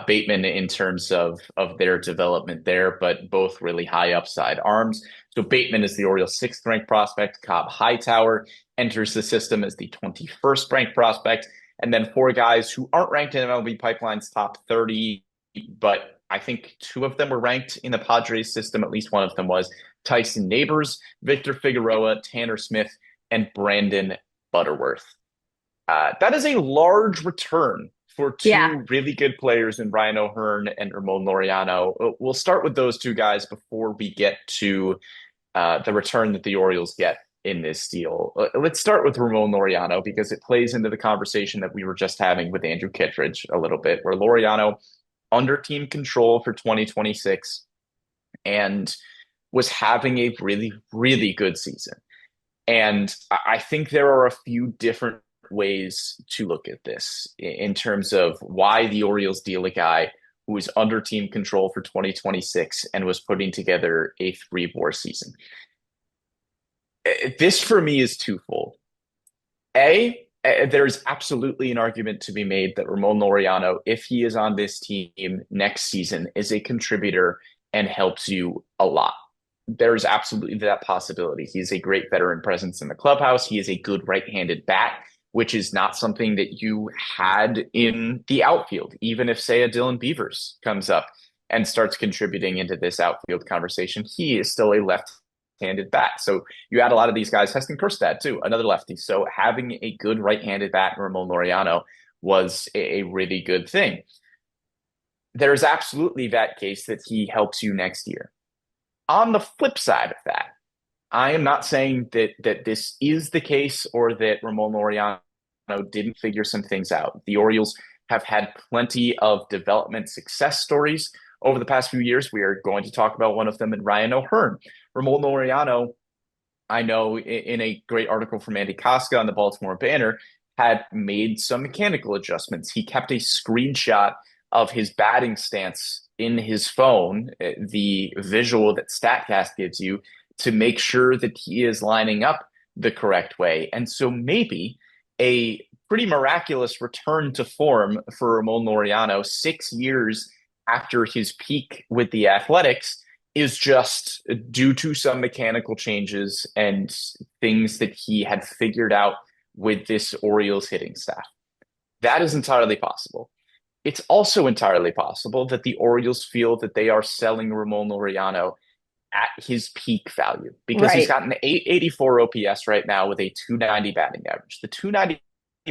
Bateman in terms of their development there, but both really high upside arms. So Bateman is the Orioles' 6th-ranked prospect. Cobb Hightower enters the system as the 21st-ranked prospect. And then 4 guys who aren't ranked in MLB Pipeline's top 30, but I think 2 of them were ranked in the Padres system. At least one of them was Tyson Neighbors, Victor Figueroa, Tanner Smith, and Brandon Butterworth. That is a large return for two really good players in Ryan O'Hearn and Ramon Laureano. We'll start with those two guys before we get to the return that the Orioles get in this deal. Let's start with Ramon Laureano because it plays into the conversation that we were just having with Andrew Kittredge a little bit, where Laureano under team control for 2026 and was having a really, really good season. And I think there are a few different ways to look at this in terms of why the Orioles deal a guy who is under team control for 2026 and was putting together a 3-WAR season. This for me is twofold. There's absolutely an argument to be made that Ramon Laureano, if he is on this team next season, is a contributor and helps you a lot. There's absolutely that possibility. He's a great veteran presence in the clubhouse. He is a good right-handed bat, which is not something that you had in the outfield. Even if, say, a Dylan Beavers comes up and starts contributing into this outfield conversation, he is still a left-handed bat. So you add a lot of these guys. Heston Kjerstad, too, another lefty. So having a good right-handed bat in Ramon Laureano was a really good thing. There's absolutely that case that he helps you next year. On the flip side of that, I am not saying that this is the case or that Ramon Laureano didn't figure some things out. The Orioles have had plenty of development success stories over the past few years. We are going to talk about one of them in Ryan O'Hearn. Ramon Laureano, I know in a great article from Andy Koska on the Baltimore Banner, had made some mechanical adjustments. He kept a screenshot of his batting stance in his phone, the visual that StatCast gives you, to make sure that he is lining up the correct way. And so maybe a pretty miraculous return to form for Ramon Laureano 6 years after his peak with the Athletics is just due to some mechanical changes and things that he had figured out with this Orioles hitting staff. That is entirely possible. It's also entirely possible that the Orioles feel that they are selling Ramon Laureano at his peak value because he's got an 884 OPS right now with a 290 batting average. The 290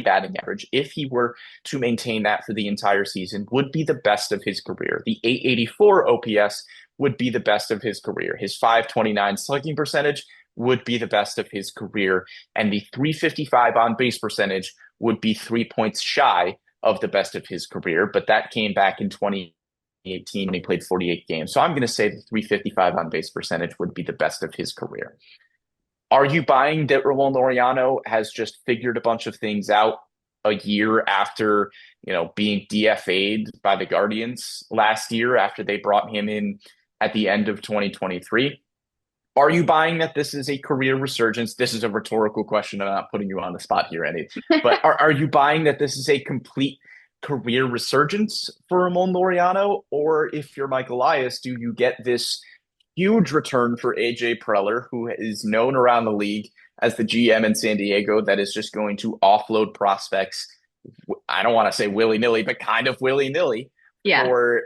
batting average, if he were to maintain that for the entire season, would be the best of his career. The 884 OPS would be the best of his career. His 529 slugging percentage would be the best of his career. And the 355 on base percentage would be 3 points shy of the best of his career. But that came back in 2018 when he played 48 games. So I'm going to say the 355 on base percentage would be the best of his career. Are you buying that Ramon Laureano has just figured a bunch of things out a year after, being DFA'd by the Guardians last year after they brought him in at the end of 2023? Are you buying that this is a career resurgence? This is a rhetorical question. I'm not putting you on the spot here, Andy. But are you buying that this is a complete career resurgence for Ramon Laureano? Or if you're Mike Elias, do you get this huge return for AJ Preller, who is known around the league as the GM in San Diego that is just going to offload prospects, I don't want to say willy-nilly, but kind of willy-nilly, for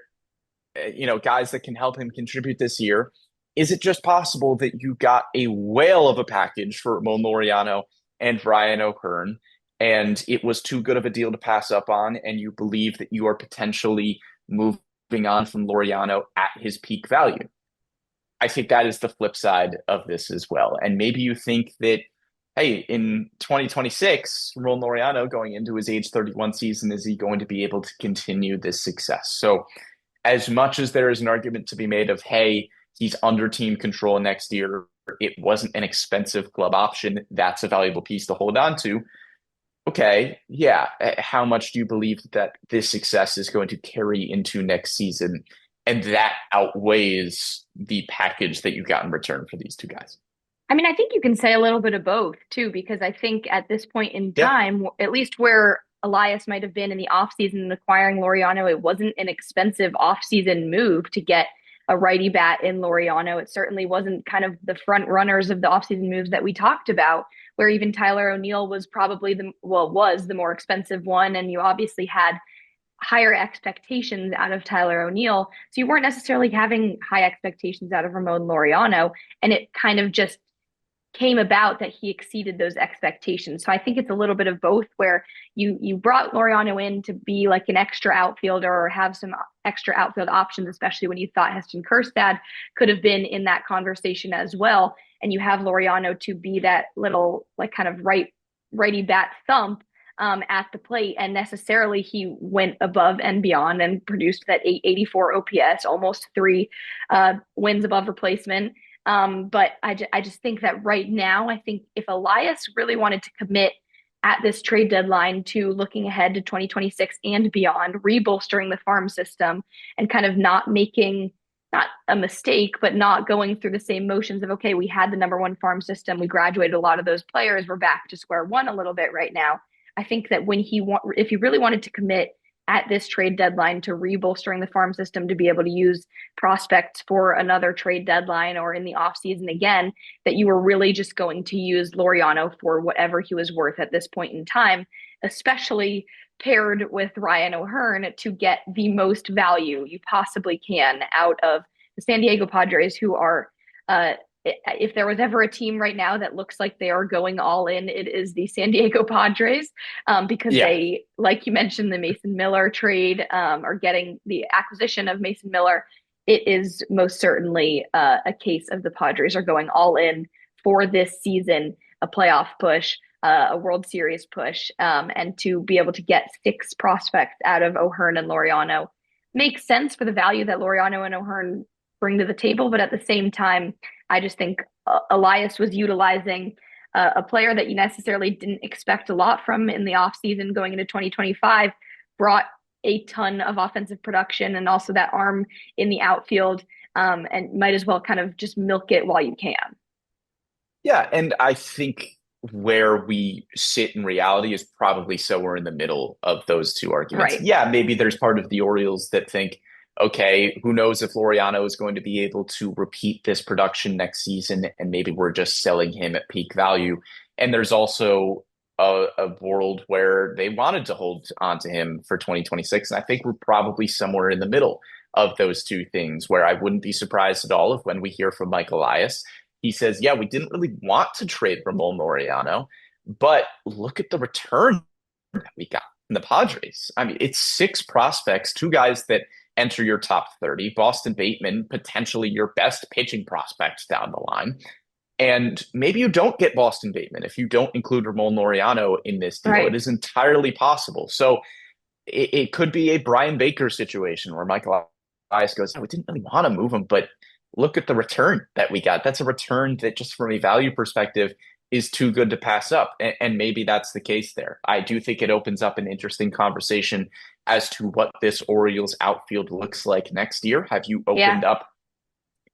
guys that can help him contribute this year? Is it just possible that you got a whale of a package for Ramon Laureano and Ryan O'Hearn, and it was too good of a deal to pass up on, and you believe that you are potentially moving on from Laureano at his peak value? I think that is the flip side of this as well. And maybe you think that, hey, in 2026, Ramon Laureano going into his age 31 season, is he going to be able to continue this success? So as much as there is an argument to be made of, hey, he's under team control next year, it wasn't an expensive club option, that's a valuable piece to hold on to. Okay, yeah, how much do you believe that this success is going to carry into next season? And that outweighs the package that you got in return for these two guys. I mean, I think you can say a little bit of both, too, because I think at this point in time, at least where Elias might have been in the offseason acquiring Laureano, it wasn't an expensive offseason move to get a righty bat in Laureano. It certainly wasn't kind of the front runners of the offseason moves that we talked about, where even Tyler O'Neill was probably was the more expensive one. And you obviously had higher expectations out of Tyler O'Neill. So you weren't necessarily having high expectations out of Ramon Laureano. And it kind of just came about that he exceeded those expectations. So I think it's a little bit of both, where you brought Laureano in to be like an extra outfielder or have some extra outfield options, especially when you thought Heston Kjerstad could have been in that conversation as well. And you have Laureano to be that little like kind of righty bat thump at the plate, and necessarily he went above and beyond and produced that 884 OPS, almost 3 wins above replacement. But I just think that right now, I think if Elias really wanted to commit at this trade deadline to looking ahead to 2026 and beyond, rebolstering the farm system and kind of not making, not a mistake, but not going through the same motions of, okay, we had the number one farm system, we graduated a lot of those players, we're back to square one a little bit right now. I think that if he really wanted to commit at this trade deadline to rebolstering the farm system to be able to use prospects for another trade deadline or in the offseason again, that you were really just going to use Laureano for whatever he was worth at this point in time, especially paired with Ryan O'Hearn to get the most value you possibly can out of the San Diego Padres, who are if there was ever a team right now that looks like they are going all in, it is the San Diego Padres, because they, like you mentioned, the Mason Miller trade, or getting the acquisition of Mason Miller. It is most certainly a case of the Padres are going all in for this season, a playoff push, a World Series push, and to be able to get 6 prospects out of O'Hearn and Laureano makes sense for the value that Laureano and O'Hearn bring to the table. But at the same time, I just think Elias was utilizing a player that you necessarily didn't expect a lot from in the offseason going into 2025, brought a ton of offensive production and also that arm in the outfield, and might as well kind of just milk it while you can. Yeah, and I think where we sit in reality is probably somewhere in the middle of those two arguments. Right. Yeah, maybe there's part of the Orioles that think, okay, who knows if Laureano is going to be able to repeat this production next season, and maybe we're just selling him at peak value. And there's also a world where they wanted to hold on to him for 2026. And I think we're probably somewhere in the middle of those two things, where I wouldn't be surprised at all if when we hear from Mike Elias, he says, yeah, we didn't really want to trade Ramon Laureano, but look at the return that we got from the Padres. I mean, it's 6 prospects, 2 guys that enter your top 30, Boston Bateman, potentially your best pitching prospects down the line. And maybe you don't get Boston Bateman if you don't include Ramon Laureano in this deal. Right. It is entirely possible. So it could be a Brian Baker situation where Michael Elias goes, we didn't really want to move him, but look at the return that we got. That's a return that just from a value perspective is too good to pass up. And maybe that's the case there. I do think it opens up an interesting conversation as to what this Orioles outfield looks like next year. Have you opened up,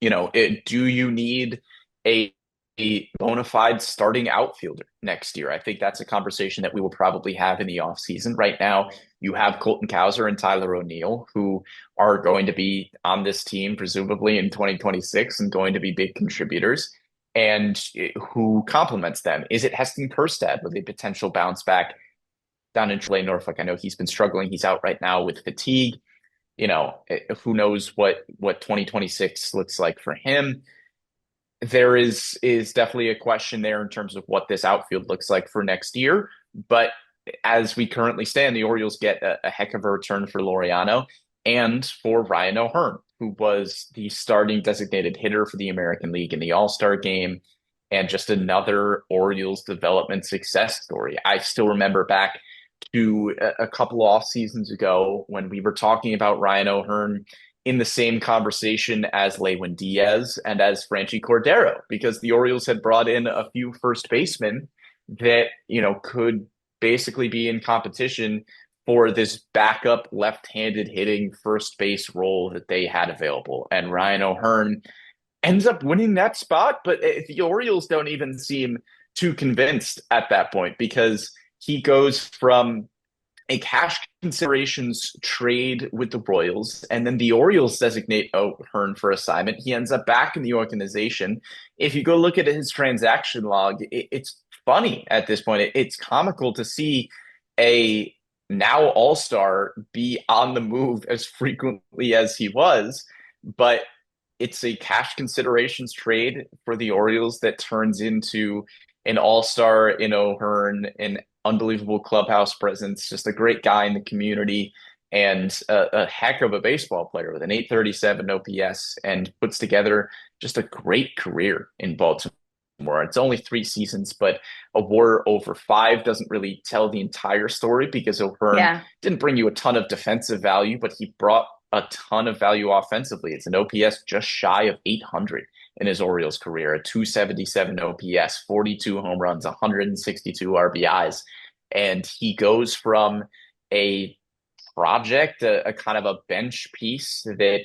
do you need a bona fide starting outfielder next year? I think that's a conversation that we will probably have in the offseason. Right now, you have Colton Cowser and Tyler O'Neill, who are going to be on this team, presumably in 2026, and going to be big contributors. And who complements them? Is it Heston Kjerstad with a potential bounce back down in AAA Norfolk? I know he's been struggling. He's out right now with fatigue. Who knows what 2026 looks like for him. There is definitely a question there in terms of what this outfield looks like for next year. But as we currently stand, the Orioles get a heck of a return for Laureano and for Ryan O'Hearn, who was the starting designated hitter for the American League in the All-Star game, and just another Orioles development success story. I still remember back to a couple off seasons ago when we were talking about Ryan O'Hearn in the same conversation as Lewin Diaz and as Franchi Cordero, because the Orioles had brought in a few first basemen that, could basically be in competition for this backup left-handed hitting first base role that they had available. And Ryan O'Hearn ends up winning that spot, but the Orioles don't even seem too convinced at that point, because he goes from a cash considerations trade with the Royals, and then the Orioles designate O'Hearn for assignment. He ends up back in the organization. If you go look at his transaction log, it's funny at this point. It's comical to see a now all-star be on the move as frequently as he was. But it's a cash considerations trade for the Orioles that turns into an all-star in O'Hearn, an unbelievable clubhouse presence, just a great guy in the community, and a heck of a baseball player with an 837 OPS, and puts together just a great career in Baltimore. It's only 3 seasons, but a WAR over 5 doesn't really tell the entire story because O'Hearn didn't bring you a ton of defensive value, but he brought a ton of value offensively. It's an OPS just shy of 800 in his Orioles career, a 277 OPS, 42 home runs, 162 RBIs. And he goes from a project, a kind of a bench piece that,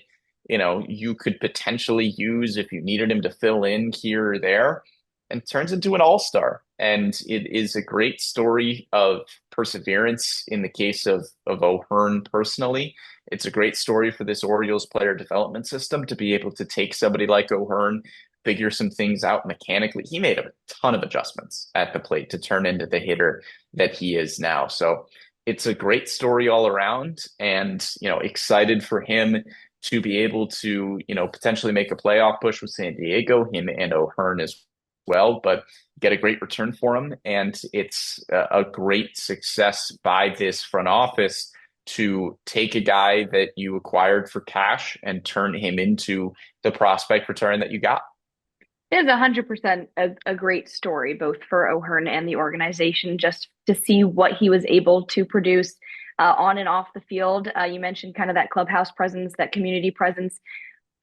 you could potentially use if you needed him to fill in here or there, and turns into an all-star. And it is a great story of perseverance in the case of O'Hearn personally. It's a great story for this Orioles player development system to be able to take somebody like O'Hearn, figure some things out mechanically. He made a ton of adjustments at the plate to turn into the hitter that he is now. So it's a great story all around, and, excited for him to be able to, potentially make a playoff push with San Diego, him and O'Hearn as well, but get a great return for him. And it's a great success by this front office to take a guy that you acquired for cash and turn him into the prospect return that you got. It is 100% a great story, both for O'Hearn and the organization, just to see what he was able to produce on and off the field. You mentioned kind of that clubhouse presence, that community presence.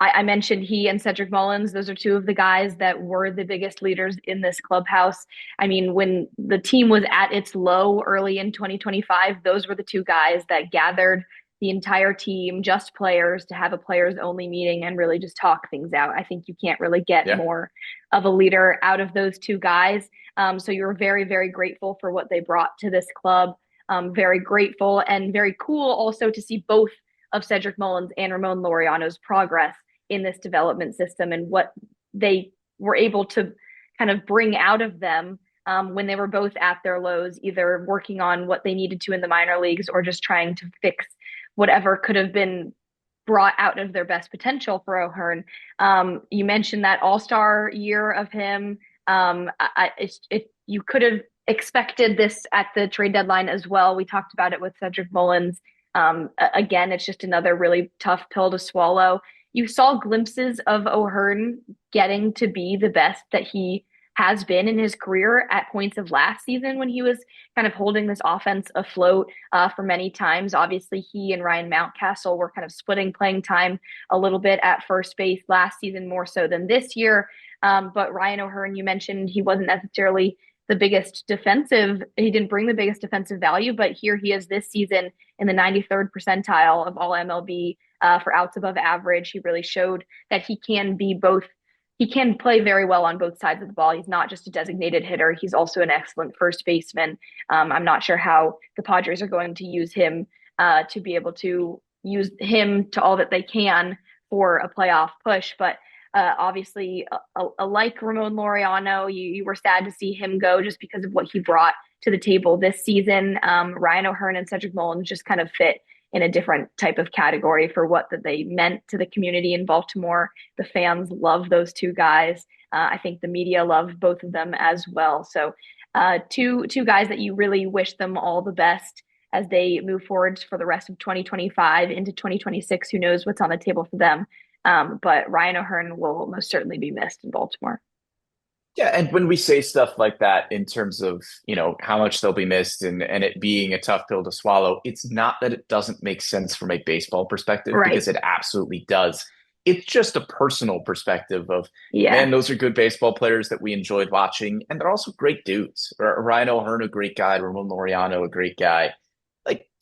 I mentioned he and Cedric Mullins. Those are two of the guys that were the biggest leaders in this clubhouse. I mean, when the team was at its low early in 2025, those were the two guys that gathered the entire team, just players, to have a players only meeting and really just talk things out. I think you can't really get more of a leader out of those two guys. So you're very, very grateful for what they brought to this club. Very grateful and very cool also to see both of Cedric Mullins and Ramon Laureano's progress in this development system and what they were able to kind of bring out of them when they were both at their lows, either working on what they needed to in the minor leagues or just trying to fix whatever could have been brought out of their best potential for O'Hearn. You mentioned that all-star year of him. You could have expected this at the trade deadline as well. We talked about it with Cedric Mullins. Again, it's just another really tough pill to swallow. You saw glimpses of O'Hearn getting to be the best that he has been in his career at points of last season when he was kind of holding this offense afloat for many times. Obviously, he and Ryan Mountcastle were kind of splitting playing time a little bit at first base last season, more so than this year. But Ryan O'Hearn, you mentioned he wasn't necessarily the biggest defensive. He didn't bring the biggest defensive value, but here he is this season in the 93rd percentile of all MLB for outs above average. He really showed that he can be both. He can play very well on both sides of the ball. He's not just a designated hitter. He's also an excellent first baseman. I'm not sure how the Padres are going to use him to be able to use him to all that they can for a playoff push. But obviously, like Ramon Laureano, you were sad to see him go just because of what he brought to the table this season. Ryan O'Hearn and Cedric Mullins just kind of fit in a different type of category for what that they meant to the community in Baltimore. The fans love those two guys. I think the media love both of them as well. So two guys that you really wish them all the best as they move forward for the rest of 2025 into 2026. Who knows what's on the table for them. But Ryan O'Hearn will most certainly be missed in Baltimore. Yeah, and when we say stuff like that in terms of, how much they'll be missed and it being a tough pill to swallow, it's not that it doesn't make sense from a baseball perspective, because it absolutely does. It's just a personal perspective of, man, those are good baseball players that we enjoyed watching, and they're also great dudes. Ryan O'Hearn, a great guy, Ramon Laureano, a great guy.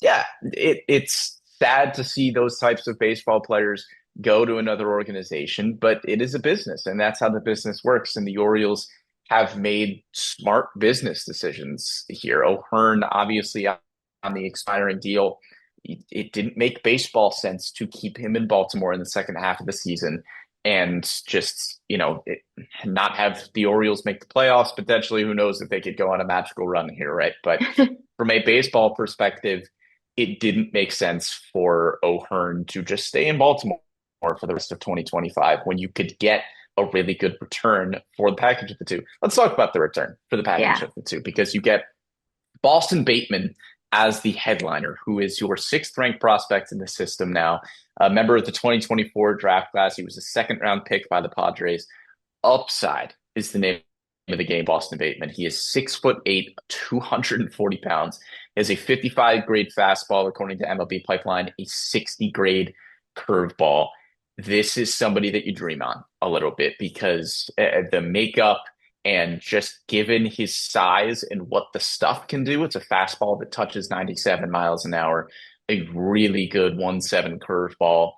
It's sad to see those types of baseball players go to another organization, but it is a business, and that's how the business works. And the Orioles have made smart business decisions here. O'Hearn, obviously, on the expiring deal, it didn't make baseball sense to keep him in Baltimore in the second half of the season and just, not have the Orioles make the playoffs. Potentially, who knows if they could go on a magical run here, right? But from a baseball perspective, it didn't make sense for O'Hearn to just stay in Baltimore for the rest of 2025 when you could get a really good return for the package of the two. Let's talk about the return for the package of the two, because you get Boston Bateman as the headliner, who is your sixth ranked prospect in the system now, a member of the 2024 draft class. He was a second round pick by the Padres. Upside is the name of the game, Boston Bateman. He is 6'8", 240 pounds. He has a 55 grade fastball, according to MLB Pipeline, a 60 grade curveball. This is somebody that you dream on a little bit, because the makeup and just given his size and what the stuff can do, it's a fastball that touches 97 miles an hour, a really good 1-7 curveball.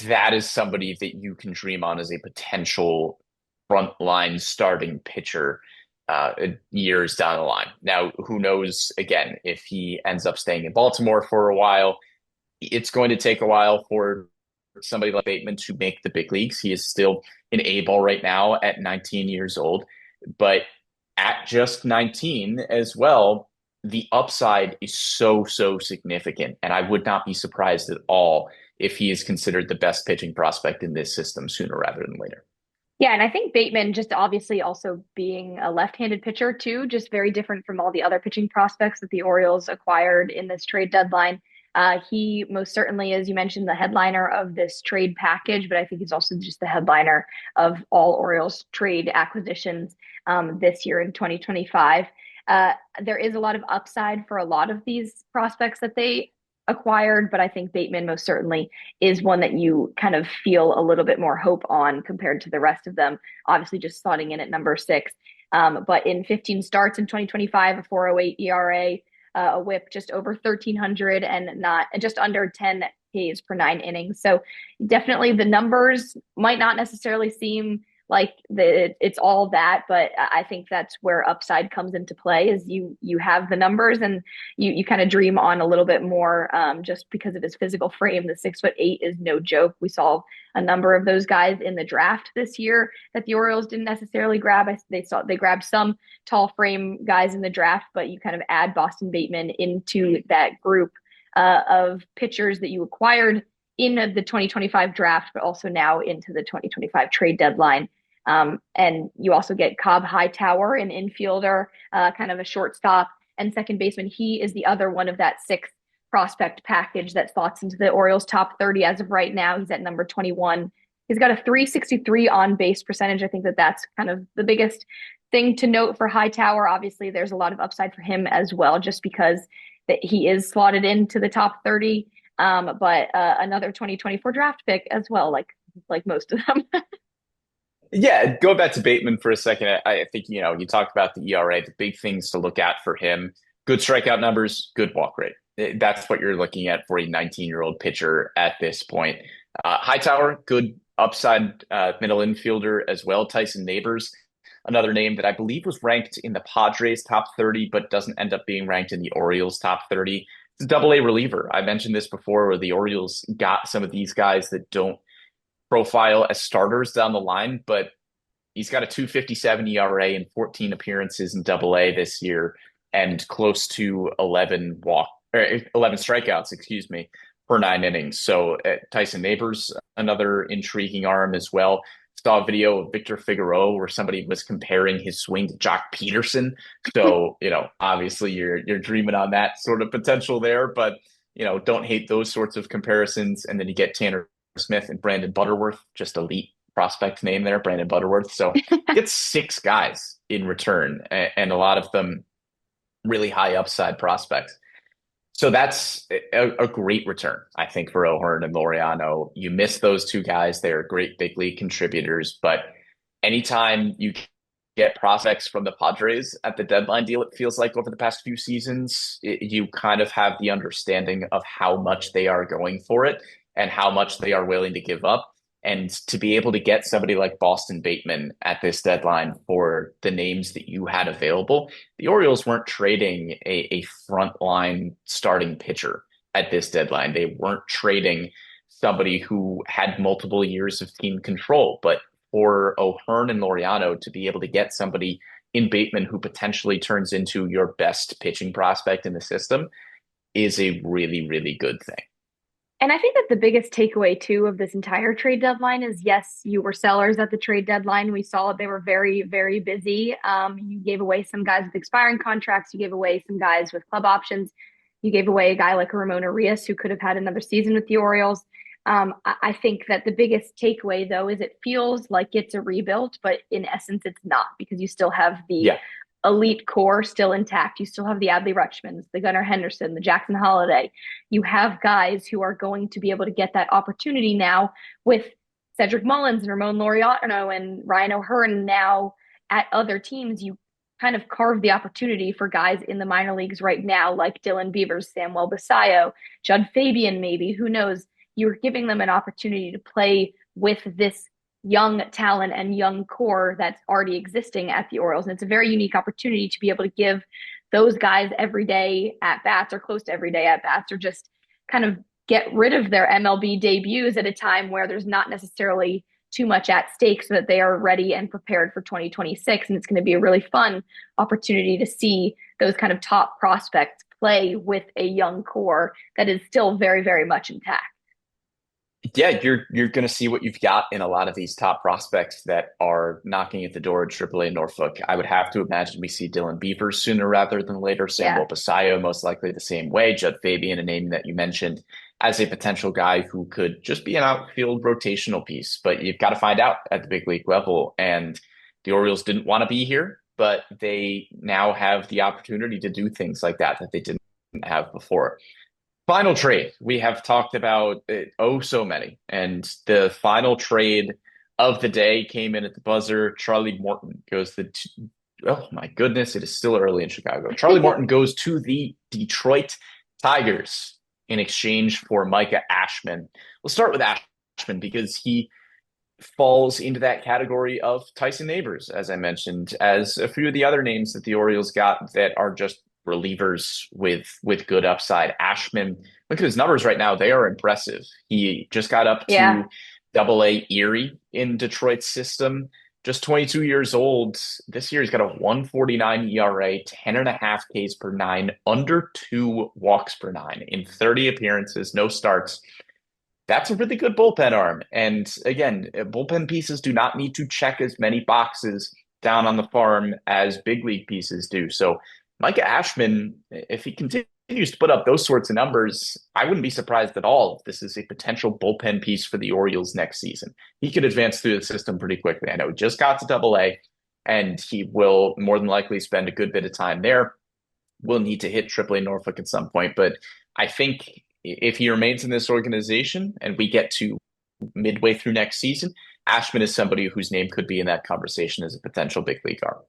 That is somebody that you can dream on as a potential frontline starting pitcher years down the line. Now, who knows, again, if he ends up staying in Baltimore for a while. It's going to take a while for somebody like Bateman to make the big leagues. He is still an A-ball right now at 19 years old, but at just 19 as well, the upside is so significant. And I would not be surprised at all if he is considered the best pitching prospect in this system sooner rather than later. Yeah, and I think Bateman, just obviously also being a left-handed pitcher too, just very different from all the other pitching prospects that the Orioles acquired in this trade deadline. He most certainly, as you mentioned, the headliner of this trade package, but I think he's also just the headliner of all Orioles trade acquisitions this year in 2025. There is a lot of upside for a lot of these prospects that they acquired, but I think Bateman most certainly is one that you kind of feel a little bit more hope on compared to the rest of them. Obviously, just slotting in at number 6. But in 15 starts in 2025, a 4.08 ERA, a WHIP just over 1,300, and not just under 10 Ks per 9 innings. So definitely the numbers might not necessarily seem like it's all that, but I think that's where upside comes into play. Is you have the numbers and you kind of dream on a little bit more, just because of his physical frame. The 6'8" is no joke. We saw a number of those guys in the draft this year that the Orioles didn't necessarily grab. They grabbed some tall frame guys in the draft, but you kind of add Boston Bateman into that group of pitchers that you acquired in the 2025 draft, but also now into the 2025 trade deadline. And you also get Cobb Hightower, an infielder, kind of a shortstop and second baseman. He is the other one of that 6 prospect package that slots into the Orioles top 30 as of right now. He's at number 21. He's got a 363 on base percentage. I think that's kind of the biggest thing to note for Hightower. Obviously, there's a lot of upside for him as well, just because that he is slotted into the top 30. But another 2024 draft pick as well, like most of them. Yeah, go back to Bateman for a second. I think, you talk about the ERA, the big things to look at for him: good strikeout numbers, good walk rate. That's what you're looking at for a 19-year-old pitcher at this point. Hightower, good upside middle infielder as well. Tyson Neighbors, another name that I believe was ranked in the Padres top 30, but doesn't end up being ranked in the Orioles top 30. It's a double-A reliever. I mentioned this before, where the Orioles got some of these guys that don't profile as starters down the line, but he's got a 2.57 ERA and 14 appearances in Double-A this year, and close to 11 strikeouts, per 9 innings. So Tyson Neighbors, another intriguing arm as well. Saw a video of Victor Figueroa where somebody was comparing his swing to Jock Peterson. So, obviously you're dreaming on that sort of potential there, but, don't hate those sorts of comparisons. And then you get Tanner Smith and Brandon Butterworth, just elite prospect name there, Brandon Butterworth. So it's 6 guys in return, and a lot of them really high upside prospects. So that's a great return, I think, for O'Hearn and Laureano. You miss those 2 guys. They're great big league contributors, but anytime you get prospects from the Padres at the deadline deal, it feels like over the past few seasons, you kind of have the understanding of how much they are going for it and how much they are willing to give up. And to be able to get somebody like Boston Bateman at this deadline for the names that you had available, the Orioles weren't trading a frontline starting pitcher at this deadline. They weren't trading somebody who had multiple years of team control. But for O'Hearn and Laureano to be able to get somebody in Bateman who potentially turns into your best pitching prospect in the system is a really, really good thing. And I think that the biggest takeaway too of this entire trade deadline is yes, you were sellers at the trade deadline. We saw it. They were very, very busy. You gave away some guys with expiring contracts. You gave away some guys with club options. You gave away a guy like Ramon Urias who could have had another season with the Orioles. I think that the biggest takeaway though is it feels like it's a rebuild, but in essence it's not because you still have the elite core still intact. You still have the Adley Rutschmans, the Gunnar Henderson, the Jackson Holiday. You have guys who are going to be able to get that opportunity now with Cedric Mullins and Ramon Laureano and Ryan O'Hearn now at other teams. You kind of carve the opportunity for guys in the minor leagues right now, like Dylan Beavers, Samuel Basayo, Judd Fabian, maybe, who knows? You're giving them an opportunity to play with this young talent and young core that's already existing at the Orioles. And it's a very unique opportunity to be able to give those guys everyday at bats or close to everyday at bats or just kind of get rid of their MLB debuts at a time where there's not necessarily too much at stake so that they are ready and prepared for 2026. And it's going to be a really fun opportunity to see those kind of top prospects play with a young core that is still very, very much intact. Yeah, you're going to see what you've got in a lot of these top prospects that are knocking at the door at AAA Norfolk. I would have to imagine we see Dylan Beavers sooner rather than later. Samuel Basayo, most likely the same way. Judd Fabian, a name that you mentioned as a potential guy who could just be an outfield rotational piece. But you've got to find out at the big league level. And the Orioles didn't want to be here, but they now have the opportunity to do things like that they didn't have before. Final trade. We have talked about so many. And the final trade of the day came in at the buzzer. Charlie Morton goes oh my goodness, it is still early in Chicago. Charlie Morton goes to the Detroit Tigers in exchange for Micah Ashman. We'll start with Ashman because he falls into that category of Tyson Neighbors, as I mentioned, as a few of the other names that the Orioles got that are just relievers with good upside. Ashman, look at his numbers right now. They are impressive. He just got up to Double-A Erie in Detroit's system. Just 22 years old. This year he's got a 1.49 ERA, 10.5 Ks per nine, under 2 walks per nine in 30 appearances, no starts. That's a really good bullpen arm. And again, bullpen pieces do not need to check as many boxes down on the farm as big league pieces do. So Micah Ashman, if he continues to put up those sorts of numbers, I wouldn't be surprised at all if this is a potential bullpen piece for the Orioles next season. He could advance through the system pretty quickly. I know he just got to Double-A, and he will more than likely spend a good bit of time there. We'll need to hit AAA Norfolk at some point, but I think if he remains in this organization and we get to midway through next season, Ashman is somebody whose name could be in that conversation as a potential big league arm.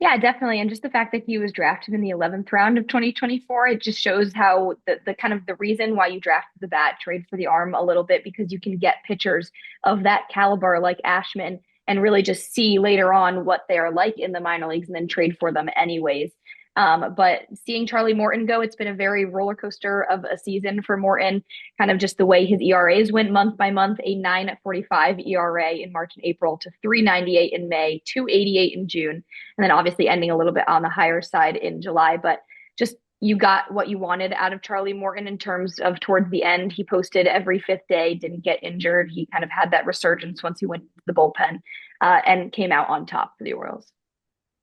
Yeah, definitely. And just the fact that he was drafted in the 11th round of 2024, it just shows how the kind of the reason why you drafted the bat, trade for the arm a little bit, because you can get pitchers of that caliber like Ashman and really just see later on what they're like in the minor leagues and then trade for them anyways. But seeing Charlie Morton go, it's been a very roller coaster of a season for Morton, kind of just the way his ERAs went month by month, a 9.45 ERA in March and April to 3.98 in May, 2.88 in June, and then obviously ending a little bit on the higher side in July. But just you got what you wanted out of Charlie Morton in terms of towards the end. He posted every fifth day, didn't get injured. He kind of had that resurgence once he went to the bullpen and came out on top for the Orioles.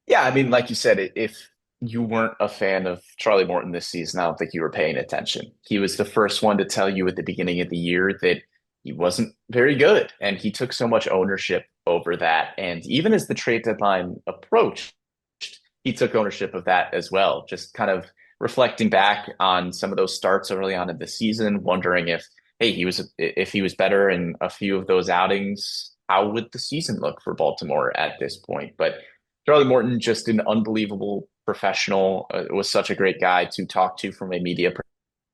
Yeah, I mean, like you said, if you weren't a fan of Charlie Morton this season, I don't think you were paying attention. He was the first one to tell you at the beginning of the year that he wasn't very good, and he took so much ownership over that. And even as the trade deadline approached, he took ownership of that as well, just kind of reflecting back on some of those starts early on in the season, wondering if he was better in a few of those outings, how would the season look for Baltimore at this point? But Charlie Morton, just an unbelievable professional, was such a great guy to talk to from a media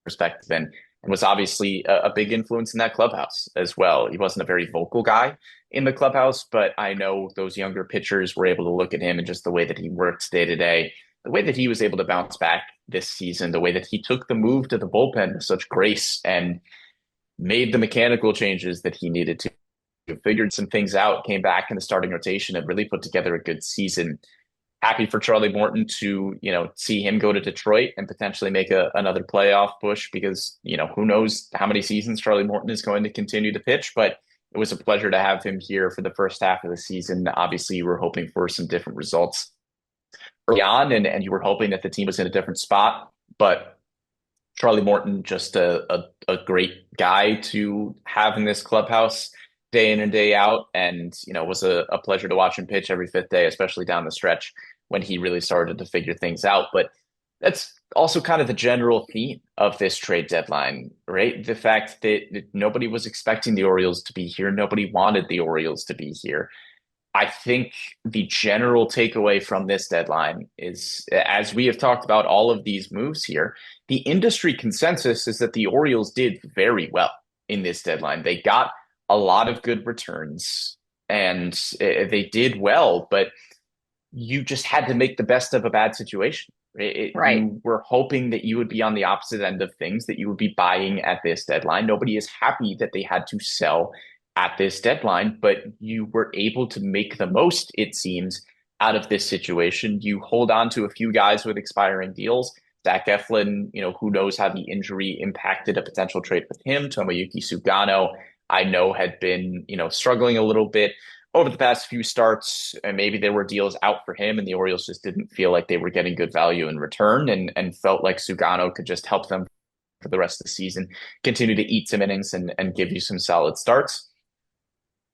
perspective, and was obviously a big influence in that clubhouse as well. He wasn't a very vocal guy in the clubhouse, but I know those younger pitchers were able to look at him and just the way that he worked day to day, the way that he was able to bounce back this season, the way that he took the move to the bullpen with such grace and made the mechanical changes that he needed to, figured some things out, came back in the starting rotation and really put together a good season. happy for Charlie Morton to, see him go to Detroit and potentially make another playoff push because, who knows how many seasons Charlie Morton is going to continue to pitch, but it was a pleasure to have him here for the first half of the season. Obviously, you were hoping for some different results early on, and you were hoping that the team was in a different spot, but Charlie Morton, just a great guy to have in this clubhouse day in and day out. And, was a pleasure to watch him pitch every fifth day, especially down the stretch when he really started to figure things out. But that's also kind of the general theme of this trade deadline, right? The fact that nobody was expecting the Orioles to be here. Nobody wanted the Orioles to be here. I think the general takeaway from this deadline is, as we have talked about all of these moves here, the industry consensus is that the Orioles did very well in this deadline. They got a lot of good returns and they did well, but you just had to make the best of a bad situation. Right. You were hoping that you would be on the opposite end of things, that you would be buying at this deadline. Nobody is happy that they had to sell at this deadline, but you were able to make the most, it seems, out of this situation. You hold on to a few guys with expiring deals. Zach Eflin, who knows how the injury impacted a potential trade with him. Tomoyuki Sugano, I know, had been, struggling a little bit over the past few starts, and maybe there were deals out for him and the Orioles just didn't feel like they were getting good value in return and felt like Sugano could just help them for the rest of the season, continue to eat some innings and give you some solid starts.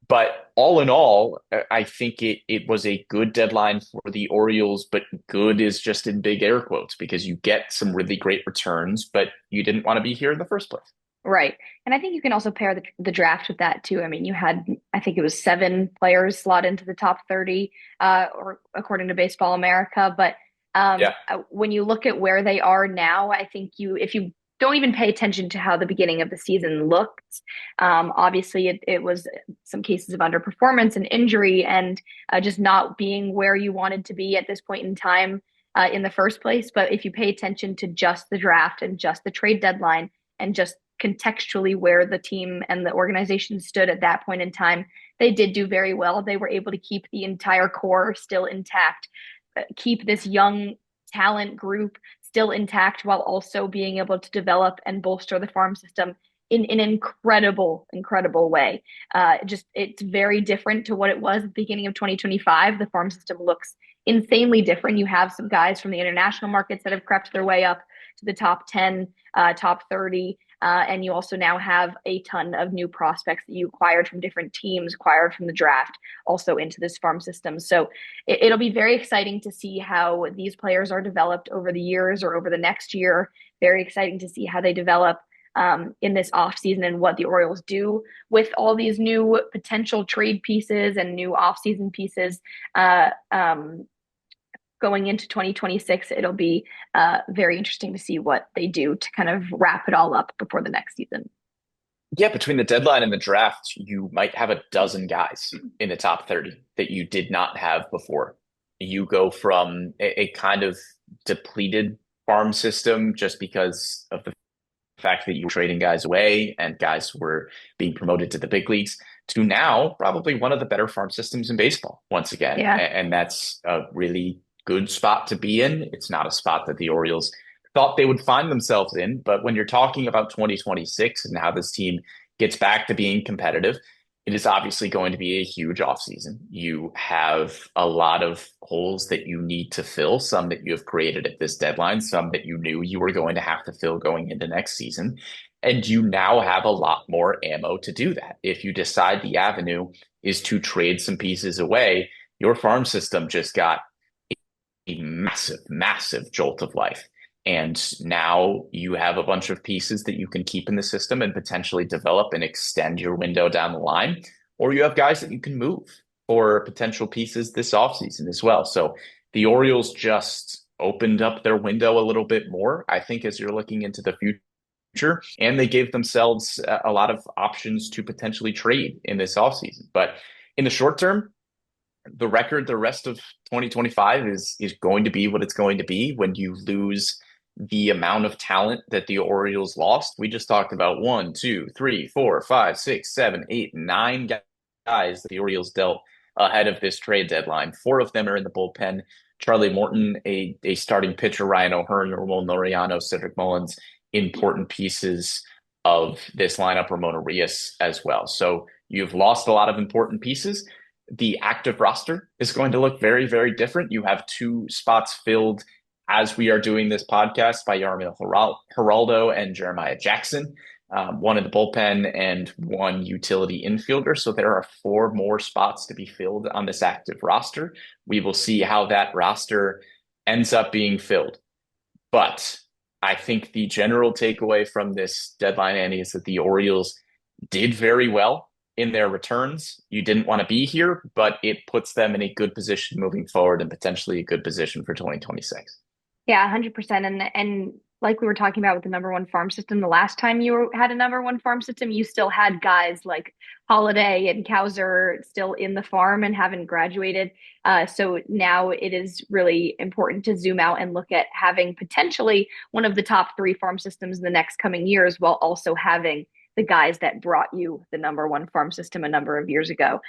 But all in all, I think it was a good deadline for the Orioles, but good is just in big air quotes because you get some really great returns, but you didn't want to be here in the first place. Right. And I think you can also pair the draft with that too. I mean, you had, I think it was 7 players slot into the top 30, or according to Baseball America. But when you look at where they are now, I think if you don't even pay attention to how the beginning of the season looked, obviously it was some cases of underperformance and injury and just not being where you wanted to be at this point in time in the first place. But if you pay attention to just the draft and just the trade deadline and just contextually where the team and the organization stood at that point in time, they did do very well. They were able to keep the entire core still intact, keep this young talent group still intact while also being able to develop and bolster the farm system in an incredible way. It's very different to what it was at the beginning of 2025. The farm system looks insanely different. You have some guys from the international markets that have crept their way up to the top 10, top 30. And you also now have a ton of new prospects that you acquired from different teams, acquired from the draft, also into this farm system. So it'll be very exciting to see how these players are developed over the years or over the next year. Very exciting to see how they develop in this offseason and what the Orioles do with all these new potential trade pieces and new offseason pieces. Going into 2026, it'll be very interesting to see what they do to kind of wrap it all up before the next season. Yeah, between the deadline and the draft, you might have a dozen guys in the top 30 that you did not have before. You go from a kind of depleted farm system just because of the fact that you were trading guys away and guys were being promoted to the big leagues to now probably one of the better farm systems in baseball once again. Yeah. And that's a really good spot to be in. It's not a spot that the Orioles thought they would find themselves in, but when you're talking about 2026 and how this team gets back to being competitive, it is obviously going to be a huge offseason. You have a lot of holes that you need to fill, some that you have created at this deadline, some that you knew you were going to have to fill going into next season. And you now have a lot more ammo to do that. If you decide the avenue is to trade some pieces away, your farm system just got a massive jolt of life. And now you have a bunch of pieces that you can keep in the system and potentially develop and extend your window down the line. Or you have guys that you can move for potential pieces this offseason as well. So the Orioles just opened up their window a little bit more, I think, as you're looking into the future. And they gave themselves a lot of options to potentially trade in this offseason. But in the short term, the record the rest of 2025 is going to be what it's going to be when you lose the amount of talent that the Orioles lost. We just talked about 1, 2, 3, 4, 5, 6, 7, 8, 9 guys that the Orioles dealt ahead of this trade deadline. 4 of them are in the bullpen. Charlie Morton, a starting pitcher, Ryan O'Hearn, Ramon Urias, Cedric Mullins, important pieces of this lineup, Ramon Urias as well. So you've lost a lot of important pieces. The active roster is going to look very, very different. You have 2 spots filled as we are doing this podcast by Yarmil Geraldo and Jeremiah Jackson, 1 in the bullpen and 1 utility infielder. So there are 4 more spots to be filled on this active roster. We will see how that roster ends up being filled. But I think the general takeaway from this deadline, Annie, is that the Orioles did very well in their returns. You didn't want to be here, but it puts them in a good position moving forward and potentially a good position for 2026. Yeah, 100%. And like we were talking about with the number 1 farm system, the last time you had a number 1 farm system, you still had guys like Holiday and Cowser still in the farm and haven't graduated. So now it is really important to zoom out and look at having potentially one of the top 3 farm systems in the next coming years, while also having the guys that brought you the number 1 farm system a number of years ago.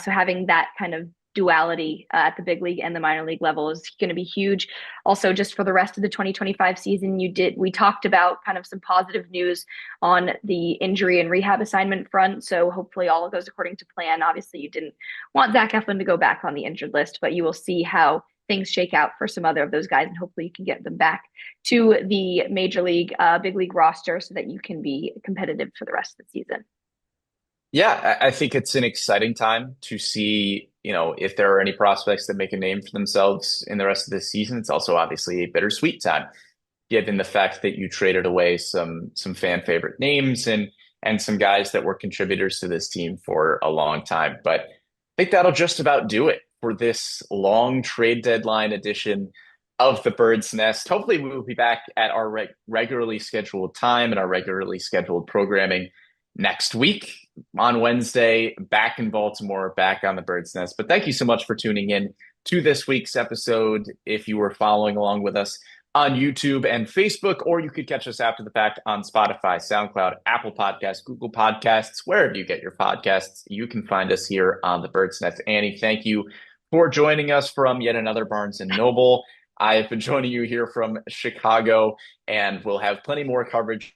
So having that kind of duality at the big league and the minor league level is going to be huge. Also, just for the rest of the 2025 season, we talked about kind of some positive news on the injury and rehab assignment front. So hopefully all goes according to plan. Obviously, you didn't want Zach Eflin to go back on the injured list, but you will see how things shake out for some other of those guys, and hopefully you can get them back to the major league, big league roster so that you can be competitive for the rest of the season. Yeah, I think it's an exciting time to see, if there are any prospects that make a name for themselves in the rest of this season. It's also obviously a bittersweet time, given the fact that you traded away some fan favorite names and some guys that were contributors to this team for a long time. But I think that'll just about do it for this long trade deadline edition of the Bird's Nest. Hopefully we will be back at our regularly scheduled time and our regularly scheduled programming next week on Wednesday, back in Baltimore, back on the Bird's Nest. But thank you so much for tuning in to this week's episode. If you were following along with us on YouTube and Facebook, or you could catch us after the fact on Spotify, SoundCloud, Apple Podcasts, Google Podcasts, wherever you get your podcasts, you can find us here on the Bird's Nest. Annie, thank you for joining us from yet another Barnes & Noble. I have been joining you here from Chicago, and we'll have plenty more coverage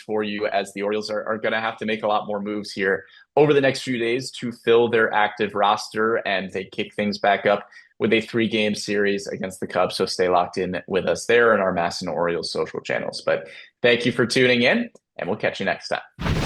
for you as the Orioles are going to have to make a lot more moves here over the next few days to fill their active roster, and they kick things back up with a 3-game series against the Cubs. So stay locked in with us there in our MASN Orioles social channels. But thank you for tuning in, and we'll catch you next time.